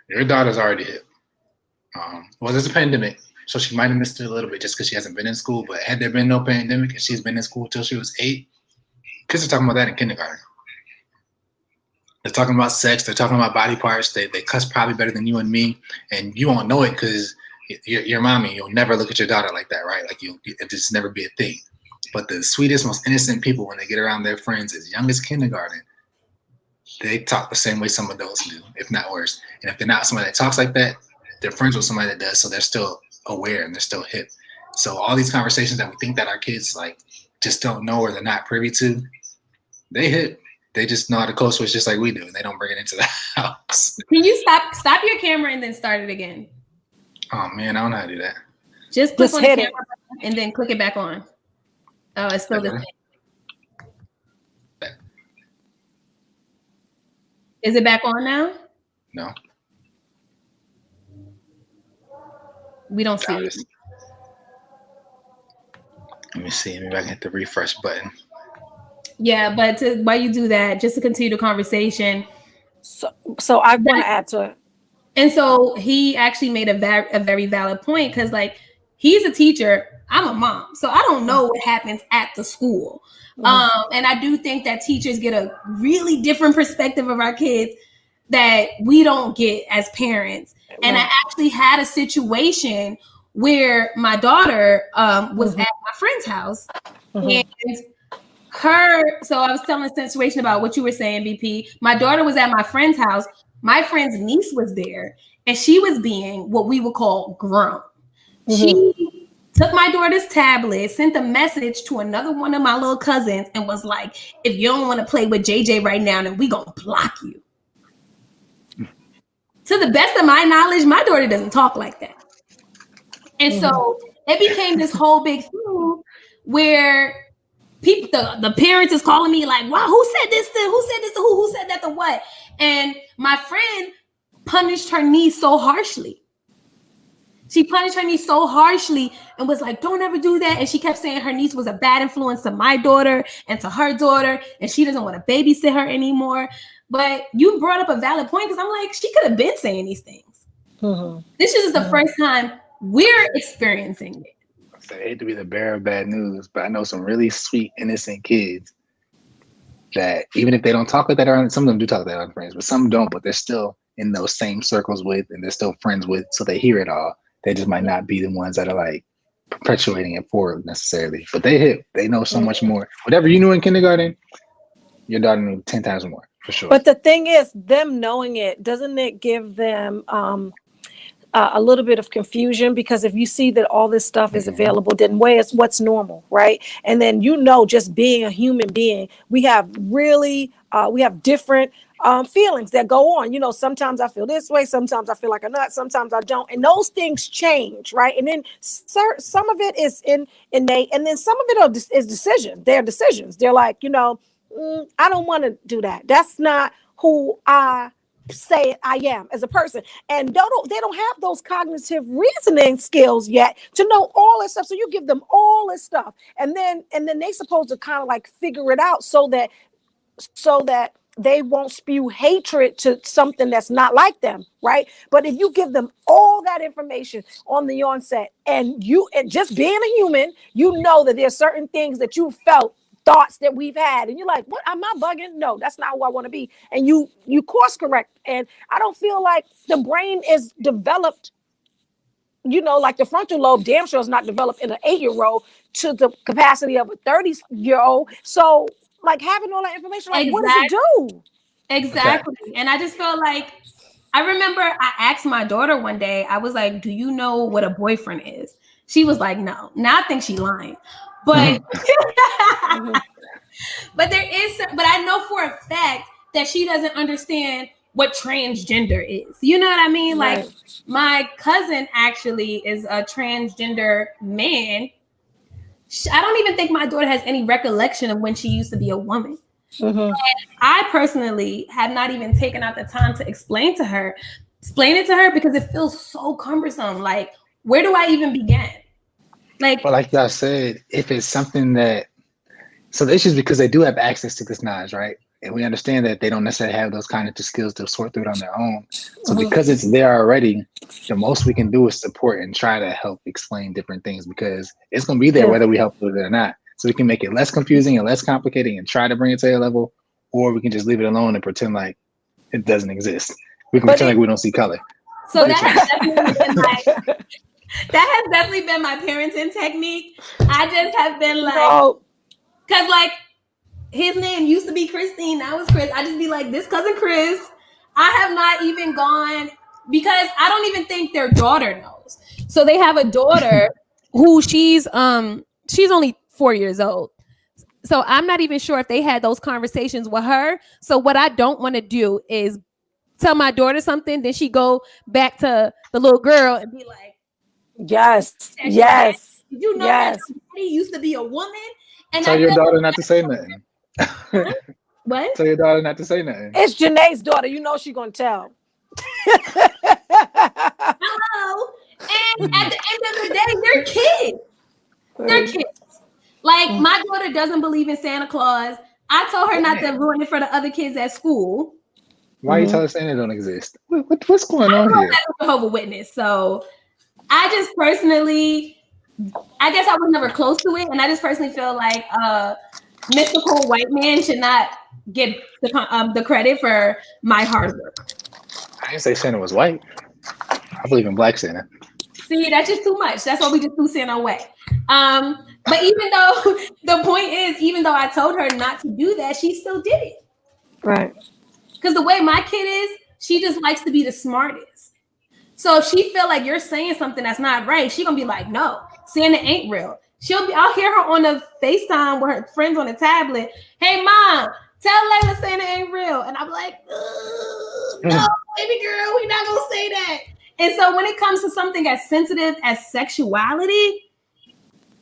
Your daughter's already hip. Well, there's a pandemic, so she might have missed it a little bit just because she hasn't been in school. But had there been no pandemic and she's been in school till she was 8, kids are talking about that in kindergarten. They're talking about sex. They're talking about body parts. They cuss probably better than you and me, and you won't know it because you're mommy. You'll never look at your daughter like that, right? Like it just never be a thing. But the sweetest, most innocent people, when they get around their friends as young as kindergarten, they talk the same way some adults do, if not worse. And if they're not somebody that talks like that, they're friends with somebody that does, so they're still aware and they're still hip. So all these conversations that we think that our kids like just don't know or they're not privy to, they hip. They just know how to code switch just like we do, and they don't bring it into the house. Can you stop your camera and then start it again? Oh man, I don't know how to do that. Just click on the camera button and then click it back on. Oh, it's still the same. Is it back on now? No. We don't see it. Let me see. Maybe I can hit the refresh button. Yeah, but while you do that, just to continue the conversation. So I want to add to it. And so he actually made a very valid point because, like, he's a teacher. I'm a mom, so I don't know what happens at the school. And I do think that teachers get a really different perspective of our kids that we don't get as parents. And I actually had a situation where my daughter was at my friend's house, and so I was telling a situation about what you were saying, BP. My daughter was at my friend's house. My friend's niece was there, and she was being what we would call grown. She took my daughter's tablet, sent a message to another one of my little cousins, and was like, if you don't want to play with JJ right now, then we gonna block you. To the best of my knowledge, my daughter doesn't talk like that. And so it became this whole big thing where people, the parents is calling me like, wow, who said this to who said that to what? And my friend punished her niece so harshly. She punished her niece so harshly and was like, don't ever do that. And she kept saying her niece was a bad influence to my daughter and to her daughter, and she doesn't want to babysit her anymore. But you brought up a valid point because I'm like, she could have been saying these things. This is the first time we're experiencing it. I hate to be the bearer of bad news, but I know some really sweet, innocent kids that even if they don't talk like that around, some of them do talk like that around friends, but some don't, but they're still in those same circles with, and they're still friends with, so they hear it all. They just might not be the ones that are like perpetuating it forward necessarily, but they know so much more. Whatever you knew in kindergarten, your daughter knew 10 times more, for sure. But the thing is, them knowing it, doesn't it give them a little bit of confusion? Because if you see that all this stuff is available, then what's normal, right? And then, just being a human being, we have different feelings that go on. Sometimes I feel this way, sometimes I feel like a nut, sometimes I don't, and those things change, right? And then some of it is innate, and then some of it is decisions. They're decisions. They're like, I don't want to do that. That's not who I say I am as a person. And they don't have those cognitive reasoning skills yet to know all this stuff. So you give them all this stuff, and then they supposed to kind of like figure it out so that they won't spew hatred to something that's not like them, right? But if you give them all that information on the onset, and just being a human, that there's certain things that you felt, thoughts that we've had, and you're like, what, am I bugging? No, that's not who I want to be. And you course correct. And I don't feel like the brain is developed, like the frontal lobe damn sure is not developed in an 8-year-old to the capacity of a 30-year-old. So like having all that information, like what does it do? Exactly. And I just felt like, I remember I asked my daughter one day, I was like, do you know what a boyfriend is? She was like, no. Now I think she's lying. But but I know for a fact that she doesn't understand what transgender is. You know what I mean? Right. Like my cousin actually is a transgender man. I don't even think my daughter has any recollection of when she used to be a woman. Mm-hmm. I personally have not even taken out the time to explain it to her because it feels so cumbersome. Like, where do I even begin? Like, Well, like y'all said, if it's something that, so the issue is because they do have access to this knowledge, right? And we understand that they don't necessarily have those cognitive skills to sort through it on their own. So because it's there already, the most we can do is support and try to help explain different things, because it's going to be there whether we help with it or not. So we can make it less confusing and less complicated and try to bring it to a level, or we can just leave it alone and pretend like it doesn't exist. We can pretend like we don't see color. So that has definitely been my parenting technique. I just have been like, because like his name used to be Christine, now it's Chris. I just be like, this cousin Chris. I have not even gone, because I don't even think their daughter knows. So they have a daughter who she's only 4 years old. So I'm not even sure if they had those conversations with her. So what I don't want to do is tell my daughter something, then she go back to the little girl and be like, yes. did you know that daddy used to be a woman? And tell your daughter not to say nothing. What? Tell your daughter not to say nothing. It's Janae's daughter. You know she's gonna tell. Hello. And at the end of the day, they're kids. They're kids. Like my daughter doesn't believe in Santa Claus. I told her not to ruin it for the other kids at school. Why you tell her Santa don't exist? What's going on here? I'm a Jehovah's Witness, so I just personally, I guess I was never close to it, and I just personally feel like mystical white man should not get the credit for my hard work. I didn't say Santa was white. I believe in black Santa. See, that's just too much. That's why we just threw Santa away. But even though the point is, even though I told her not to do that, she still did it. Right. Because the way my kid is, she just likes to be the smartest. So if she feel like you're saying something that's not right, she gonna be like, no, Santa ain't real. I'll hear her on the FaceTime with her friends on the tablet. Hey, mom, tell Layla Santa ain't real. And I'm like, no, baby girl, we're not gonna say that. And so when it comes to something as sensitive as sexuality,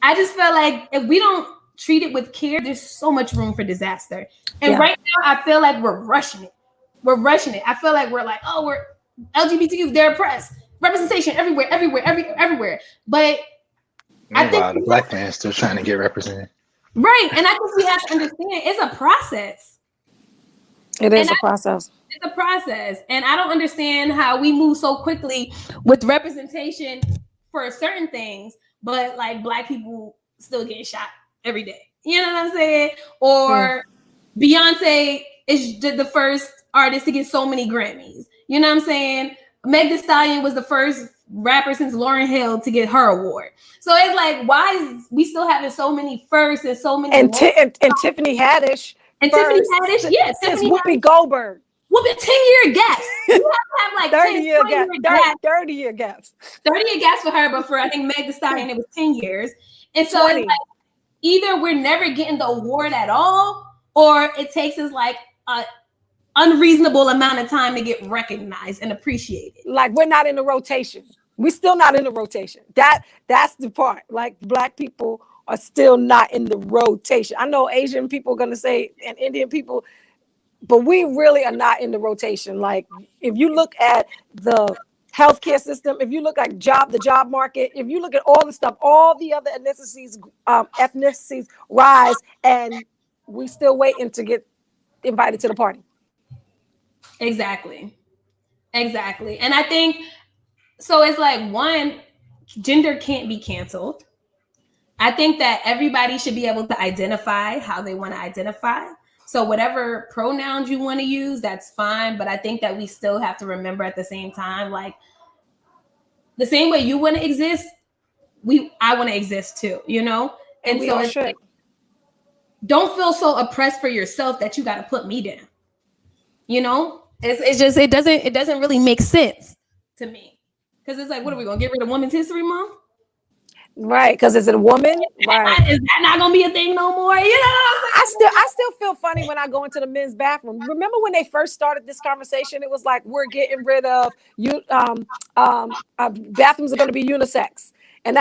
I just feel like if we don't treat it with care, there's so much room for disaster. And right now, I feel like we're rushing it. I feel like we're like, oh, we're LGBTQ, they're oppressed. Representation everywhere. But I think the black man's still trying to get represented. Right. And I think we have to understand it's a process. It's a process. It's a process. And I don't understand how we move so quickly with representation for certain things, but like black people still getting shot every day. You know what I'm saying? Or Beyonce is the first artist to get so many Grammys. You know what I'm saying? Meg Thee Stallion was the first rapper since Lauryn Hill to get her award. So it's like, why is we still having so many firsts and so many and Tiffany Haddish. And Tiffany Haddish, yes. Since Whoopi Goldberg. Whoopi, 10-year gaps. You have to have like 30-year gaps. 30-year gaps. 30-year gaps for her, but for I think Meg Thee Stallion, it was 10 years. And so it's like either we're never getting the award at all, or it takes us like a unreasonable amount of time to get recognized and appreciated. Like we're not in the rotation. We're still not in the rotation. That's the part. Like black people are still not in the rotation. I know Asian people are gonna say and Indian people, but we really are not in the rotation. Like if you look at the healthcare system, if you look at the job market, if you look at all the stuff, all the other ethnicities rise, and we still waiting to get invited to the party. Exactly. And I think, so it's like, one, gender can't be canceled. I think that everybody should be able to identify how they want to identify. So whatever pronouns you want to use, that's fine. But I think that we still have to remember at the same time, like the same way you want to exist, I want to exist too, you know? And so it's like, don't feel so oppressed for yourself that you got to put me down. You know, it's just, it doesn't really make sense to me. Because it's like, what are we going to get rid of Women's History Month? Right, because it's a woman. Right. Is that not gonna be a thing no more? You know, I still feel funny when I go into the men's bathroom. Remember when they first started this conversation? It was like we're getting rid of you. Bathrooms are going to be unisex, and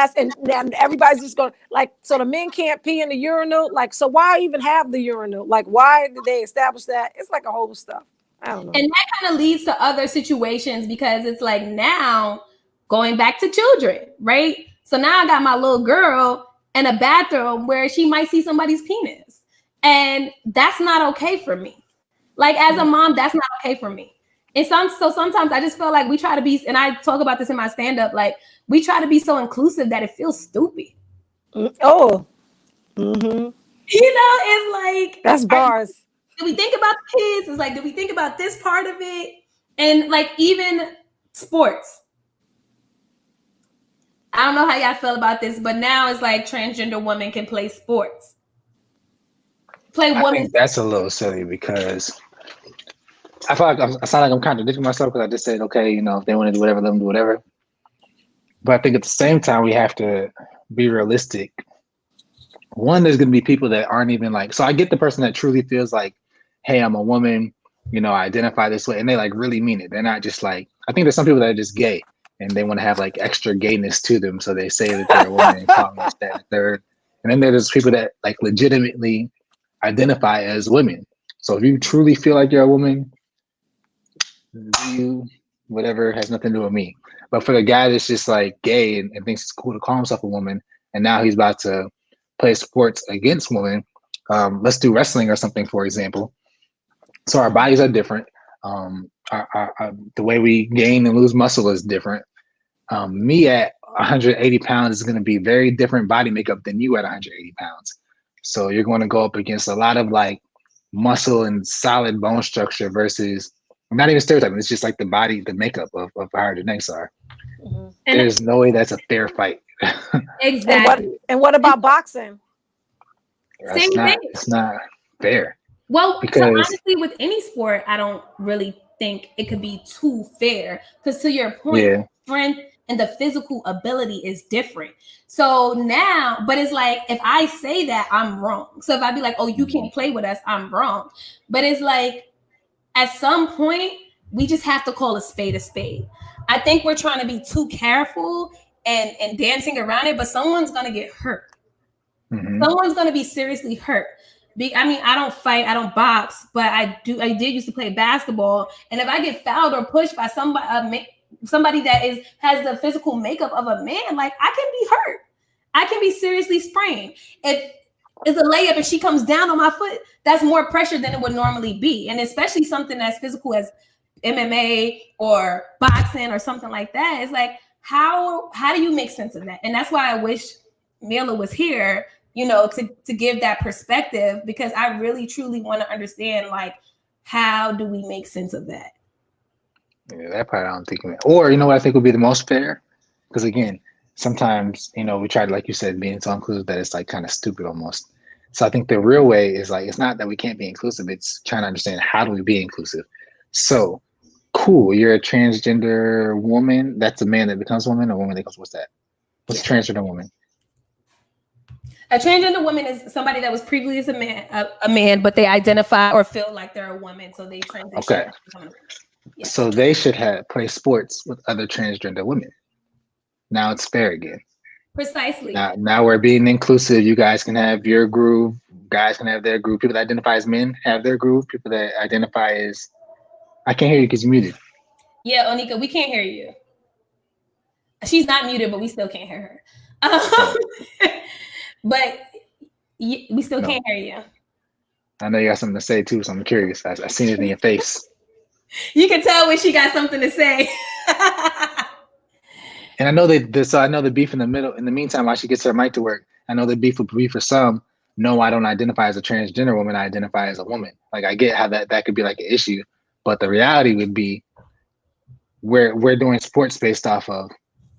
everybody's just going like so the men can't pee in the urinal. Like so, why even have the urinal? Like why did they establish that? It's like a whole stuff. I don't know. And that kind of leads to other situations because it's like now going back to children, right? So now I got my little girl in a bathroom where she might see somebody's penis. And that's not okay for me. Like as a mom, that's not okay for me. And so sometimes I just feel like we try to be, and I talk about this in my stand-up, like we try to be so inclusive that it feels stupid. Oh. Mm-hmm. You know, it's like that's bars. Do we think about the kids? It's like, do we think about this part of it? And like even sports. I don't know how y'all feel about this, but now it's like transgender women can play sports. I think that's a little silly because I feel like I sound like I'm contradicting myself because I just said, okay, you know, if they want to do whatever, let them do whatever. But I think at the same time, we have to be realistic. One, there's going to be people that aren't even like, so I get the person that truly feels like, hey, I'm a woman, you know, I identify this way. And they like really mean it. They're not just like, I think there's some people that are just gay and they want to have like extra gayness to them. So they say that they're a woman and call them that third. And then there's people that like legitimately identify as women. So if you truly feel like you're a woman, you, whatever, has nothing to do with me. But for the guy that's just like gay and thinks it's cool to call himself a woman, and now he's about to play sports against women, let's do wrestling or something, for example. So our bodies are different. The way we gain and lose muscle is different. Me at 180 pounds is going to be very different body makeup than you at 180 pounds. So you're going to go up against a lot of like muscle and solid bone structure versus not even stereotyping. It's just like the body, the makeup of how our genetics are. Mm-hmm. There's no way that's a fair fight. Exactly. And what about boxing? Same thing. It's not fair. Well, because so honestly, with any sport, I don't really think it could be too fair. Because to your point, strength and the physical ability is different. So now, but it's like, if I say that, I'm wrong. So if I be like, oh, you can't play with us, I'm wrong. But it's like, at some point, we just have to call a spade a spade. I think we're trying to be too careful and dancing around it, but someone's going to get hurt. Mm-hmm. Someone's going to be seriously hurt. I mean, I don't fight, I don't box, but I did used to play basketball. And if I get fouled or pushed by somebody that has the physical makeup of a man, like I can be hurt. I can be seriously sprained. If it's a layup and she comes down on my foot, that's more pressure than it would normally be. And especially something as physical as MMA or boxing or something like that. It's like, how do you make sense of that? And that's why I wish Mila was here, you know, to give that perspective, because I really truly want to understand, like, how do we make sense of that? Yeah, that part I don't think. Or, you know what I think would be the most fair? Because again, sometimes, you know, we try to, like you said, being so inclusive that it's like kind of stupid almost. So I think the real way is like, it's not that we can't be inclusive. It's trying to understand how do we be inclusive. So cool. You're a transgender woman. That's a man that becomes a woman, or a woman that becomes, what's that? What's a transgender woman? A transgender woman is somebody that was previously a man, but they identify or feel like they're a woman. So they transition. Okay. Yeah. So they should play sports with other transgender women. Now it's fair again. Precisely. Now we're being inclusive. You guys can have your groove. Guys can have their groove. People that identify as men have their groove. People that identify as... I can't hear you because you're muted. Yeah, Onika, we can't hear you. She's not muted, but we still can't hear her. But we still can't hear you. I know you got something to say too, so I'm curious. I seen it in your face. You can tell when she got something to say. And I know I know the beef in the middle. In the meantime, while she gets her mic to work, I know the beef would be for some. No, I don't identify as a transgender woman. I identify as a woman. Like I get how that could be like an issue, but the reality would be we're doing sports based off of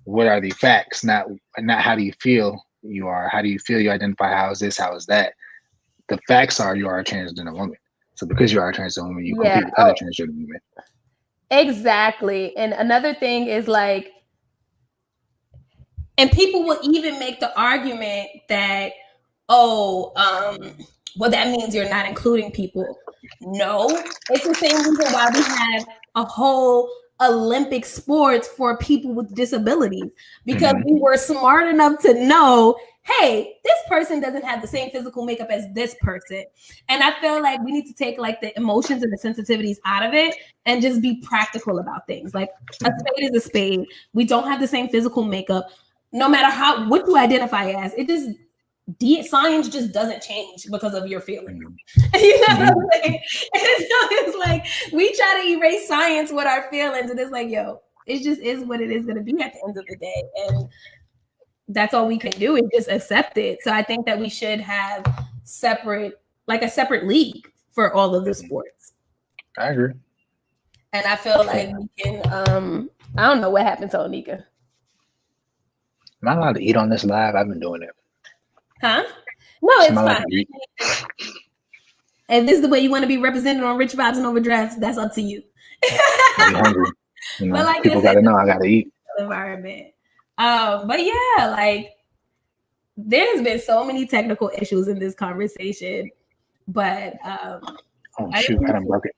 what are the facts, not how do you feel you are. How do you feel you identify? How is this? How is that? The facts are you are a transgender woman. So because you are a transgender woman, you compete with other transgender women. Exactly. And another thing is like, And people will even make the argument that, well, that means you're not including people. No, it's the same reason why we have a whole Olympic sports for people with disabilities, because we were smart enough to know, hey, this person doesn't have the same physical makeup as this person. And I feel like we need to take like the emotions and the sensitivities out of it and just be practical about things. Like a spade is a spade. We don't have the same physical makeup. No matter what you identify as, science just doesn't change because of your feelings. You know what I'm saying? It's like we try to erase science with our feelings, and it's like, yo, it just is what it is going to be at the end of the day, and that's all we can do is just accept it. So I think that we should have a separate league for all of the sports. I agree. And I feel like we can. I don't know what happened to Onika. Am I allowed to eat on this live? I've been doing it. Huh? No, it's fine. If this is the way you want to be represented on Rich Vibes and Overdrafts, that's up to you. I'm hungry. You know, but like people gotta know I gotta eat. Environment. But yeah, like there's been so many technical issues in this conversation. But oh shoot, I done broke it.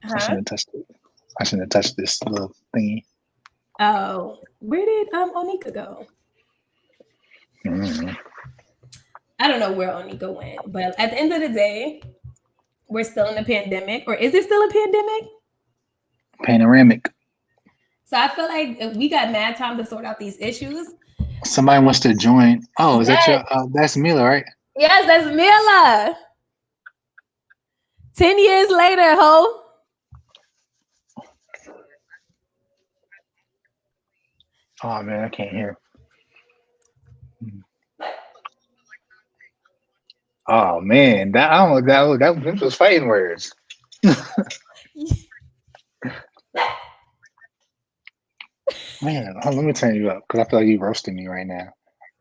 I shouldn't have touched it. I shouldn't have touched this little thingy. Oh, where did Onika go? I don't know where Onika went, but at the end of the day, we're still in a pandemic. Or is it still a pandemic? Panoramic. So I feel like if we got mad time to sort out these issues. Somebody wants to join. Oh, is that your? That's Mila, right? Yes, that's Mila. 10 years later, ho. Oh man, I can't hear. Oh man, that was fighting words. Man, let me turn you up because I feel like you're roasting me right now.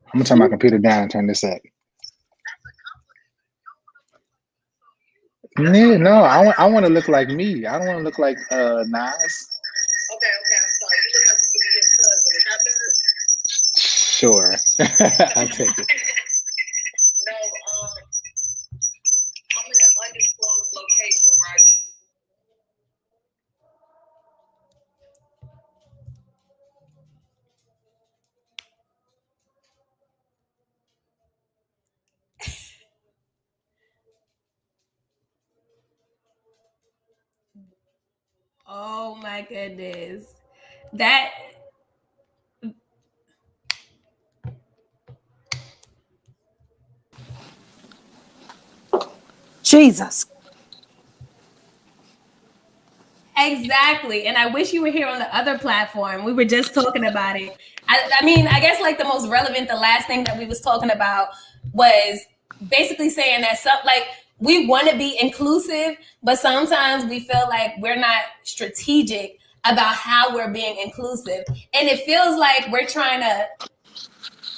I'm gonna turn my computer down and turn this up. Yeah, no, I want to look like me. I don't want to look like Nas. Okay, I'm sorry. You look like you could be his cousin. Is that better? Sure, I'll take it. No, I'm in an undisclosed location where I. Oh my goodness. That Jesus. Exactly. And I wish you were here on the other platform. We were just talking about it. I mean, I guess like the most relevant, the last thing that we was talking about was basically saying that we want to be inclusive, but sometimes we feel like we're not strategic about how we're being inclusive. And it feels like we're trying to,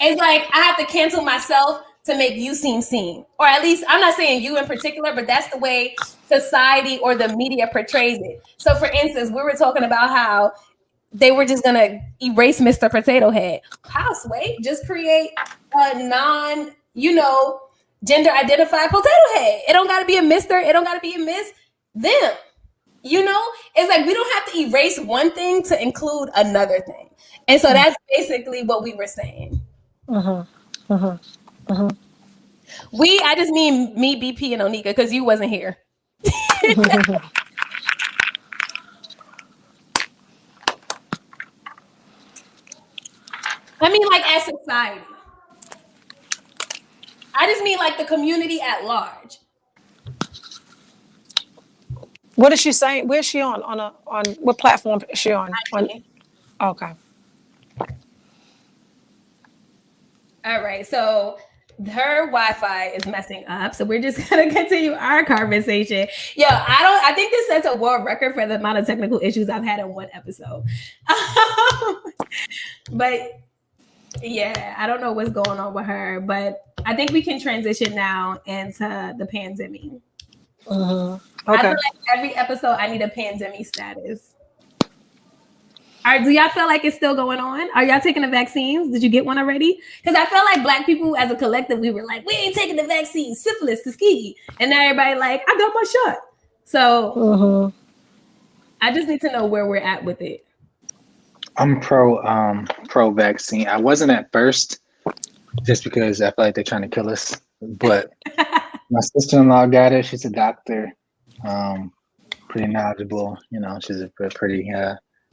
it's like I have to cancel myself to make you seem seen. Or at least, I'm not saying you in particular, but that's the way society or the media portrays it. So for instance, we were talking about how they were just gonna erase Mr. Potato Head. How sway? Just create a non, gender identified potato head. It don't gotta be a Mr. It don't gotta be a Miss. Them. It's like we don't have to erase one thing to include another thing. And so that's basically what we were saying. I just mean me, BP, and Onika, because you wasn't here. I mean, like as society. I just mean like the community at large. What is she saying? Where's she on? On what platform is she on? Okay. All right. So her Wi-Fi is messing up. So we're just gonna continue our conversation. I think this sets a world record for the amount of technical issues I've had in one episode. But yeah, I don't know what's going on with her, but I think we can transition now into the pandemic. Okay. I feel like every episode I need a pandemic status. Do y'all feel like it's still going on? Are y'all taking the vaccines? Did you get one already? Because I feel like Black people as a collective, we were like, we ain't taking the vaccine, syphilis, Tuskegee. And now everybody like, I got my shot. So I just need to know where we're at with it. I'm pro vaccine. I wasn't at first, just because I feel like they're trying to kill us. But my sister-in-law got it. She's a doctor, pretty knowledgeable. You know, she's a pretty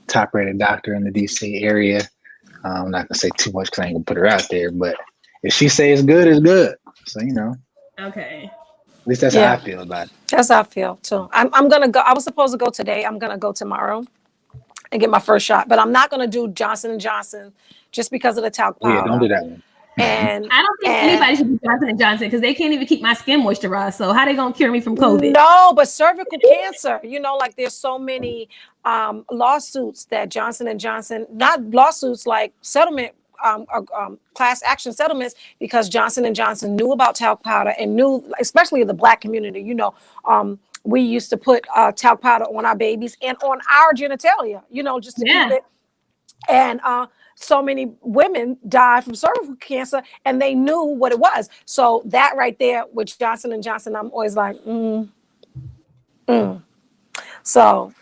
top-rated doctor in the DC area. I'm not gonna say too much because I ain't gonna put her out there. But if she say it's good, it's good. So you know. Okay. At least that's how I feel about it. That's how I feel too. I'm gonna go. I was supposed to go today. I'm gonna go tomorrow and get my first shot, but I'm not gonna do Johnson & Johnson just because of the talc powder. Yeah, don't do that one. And I don't think anybody should be Johnson & Johnson because they can't even keep my skin moisturized. So how they gonna cure me from COVID? No, but cervical cancer, you know, like there's so many lawsuits that Johnson & Johnson, not lawsuits like settlement, class action settlements, because Johnson & Johnson knew about talc powder and knew, especially in the Black community, you know, we used to put talc powder on our babies and on our genitalia, you know, just to keep it. And so many women died from cervical cancer and they knew what it was. So that right there with Johnson & Johnson, I'm always like, So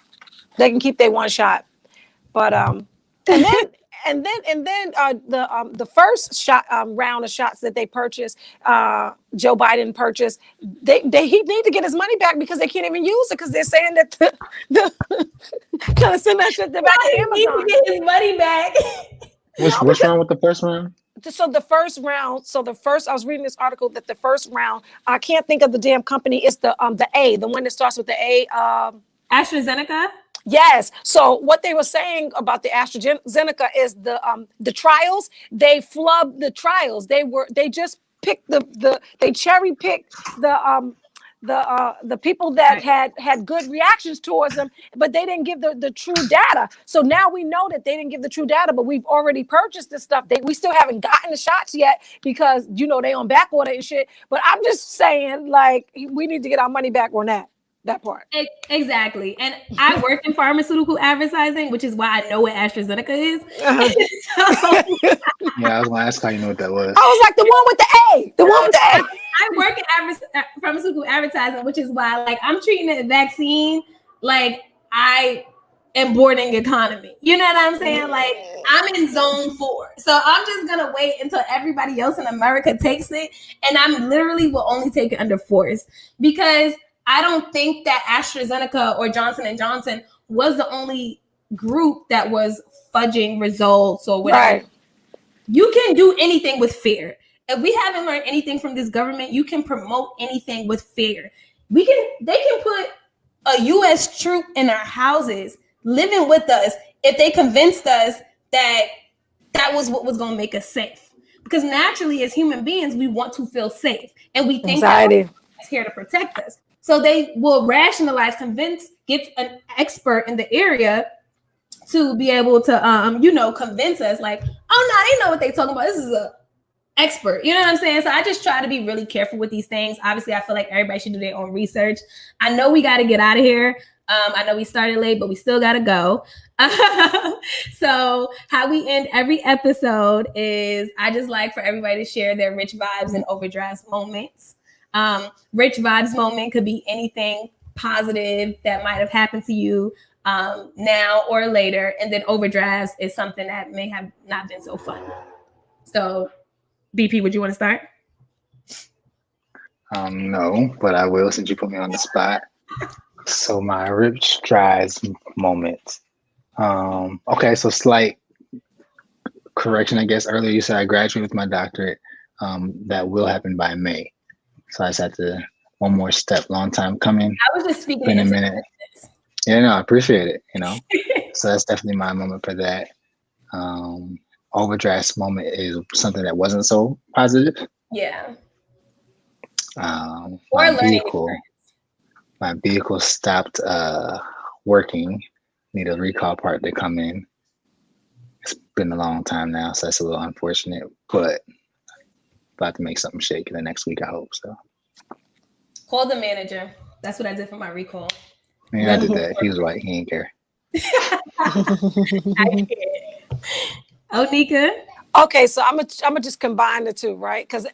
they can keep their one shot. But and then the first shot round of shots that they purchased, Joe Biden purchased, he need to get his money back because they can't even use it because they're saying that the trying to send that shit back to Amazon. He need to get his money back. What's wrong with the first round? So the first round, I was reading this article that the first round, I can't think of the damn company. It's the A, the one that starts with the A. AstraZeneca. Yes. So what they were saying about the AstraZeneca is the trials. They flubbed the trials. They just picked they cherry picked the people that had good reactions towards them, but they didn't give the true data. So now we know that they didn't give the true data, but we've already purchased this stuff. We still haven't gotten the shots yet because you know they on back order and shit. But I'm just saying, like, we need to get our money back on that part. Exactly. And I work in pharmaceutical advertising, which is why I know what AstraZeneca is. Yeah, I was gonna ask how you know what that was. I was like, the one with the A. The one with the A. I work in pharmaceutical advertising, which is why, like, I'm treating the vaccine like I am boarding economy. You know what I'm saying? Like, I'm in zone 4. So I'm just going to wait until everybody else in America takes it. And I'm literally will only take it under force because I don't think that AstraZeneca or Johnson & Johnson was the only group that was fudging results or whatever. Right. You can do anything with fear. If we haven't learned anything from this government, you can promote anything with fear. They can put a U.S. troop in our houses living with us if they convinced us that was what was going to make us safe. Because naturally, as human beings, we want to feel safe. And we think anxiety is here to protect us. So they will rationalize, get an expert in the area to be able to, convince us like, oh, no, they know what they're talking about. This is a expert. You know what I'm saying? So I just try to be really careful with these things. Obviously, I feel like everybody should do their own research. I know we got to get out of here. I know we started late, but we still got to go. So how we end every episode is I just like for everybody to share their rich vibes and overdrafts moments. Rich vibes moment could be anything positive that might have happened to you now or later. And then overdrafts is something that may have not been so fun. So BP, would you want to start? No, but I will since you put me on the spot. So my rich dries moment. Okay, so slight correction, I guess. Earlier you said I graduated with my doctorate. That will happen by May. So I just had to one more step. Long time coming. I was just speaking in a minute. Yeah, no, I appreciate it. So that's definitely my moment for that. Overdraft moment is something that wasn't so positive. Yeah. My vehicle stopped working. Need a recall part to come in. It's been a long time now, so that's a little unfortunate, but about to make something shake in the next week, I hope so. Call the manager. That's what I did for my recall. Yeah, I did that. He was like, he didn't care. I can't. Onika? Okay, so I'm gonna just combine the two, right? Because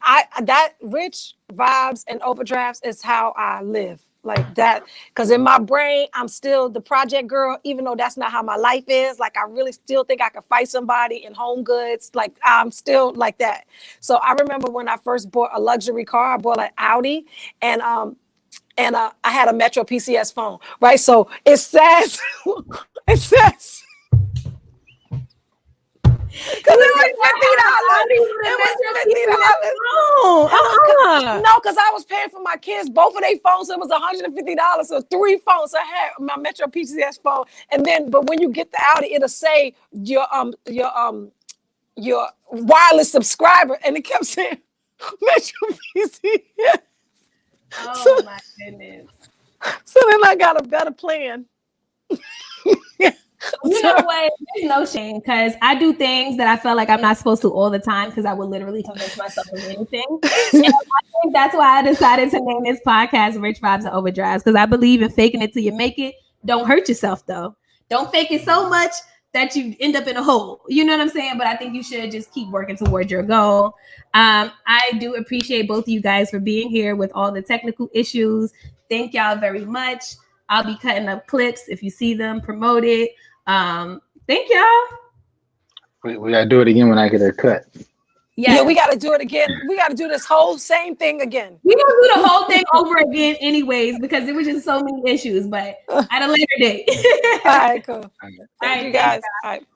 that rich vibes and overdrafts is how I live. Like that, because in my brain, I'm still the project girl, even though that's not how my life is. Like I really still think I could fight somebody in home goods. Like I'm still like that. So I remember when I first bought a luxury car, I bought an Audi, and I had a Metro PCS phone, right? So it says, it says. Because it was $50. No, because I was paying for my kids, both of their phones. So it was $150. So 3 phones. So I had my Metro PCS phone, and then, but when you get the Audi, it'll say your wireless subscriber, and it kept saying Metro PCS. Oh my goodness. So then I got a better plan. You know what? There's no shame because I do things that I felt like I'm not supposed to all the time because I would literally convince myself of anything. And I think that's why I decided to name this podcast Rich Vibes and Overdrafts, because I believe in faking it till you make it. Don't hurt yourself though. Don't fake it so much that you end up in a hole. You know what I'm saying? But I think you should just keep working towards your goal. I do appreciate both of you guys for being here with all the technical issues. Thank y'all very much. I'll be cutting up clips. If you see them, promote it. Thank y'all. We gotta do it again when I get a cut. Yeah, we gotta do it again. We gotta do this whole same thing again. We gonna do the whole thing over again anyways, because there was just so many issues, but at a later date. All right, cool. All right, Thank you guys. All right.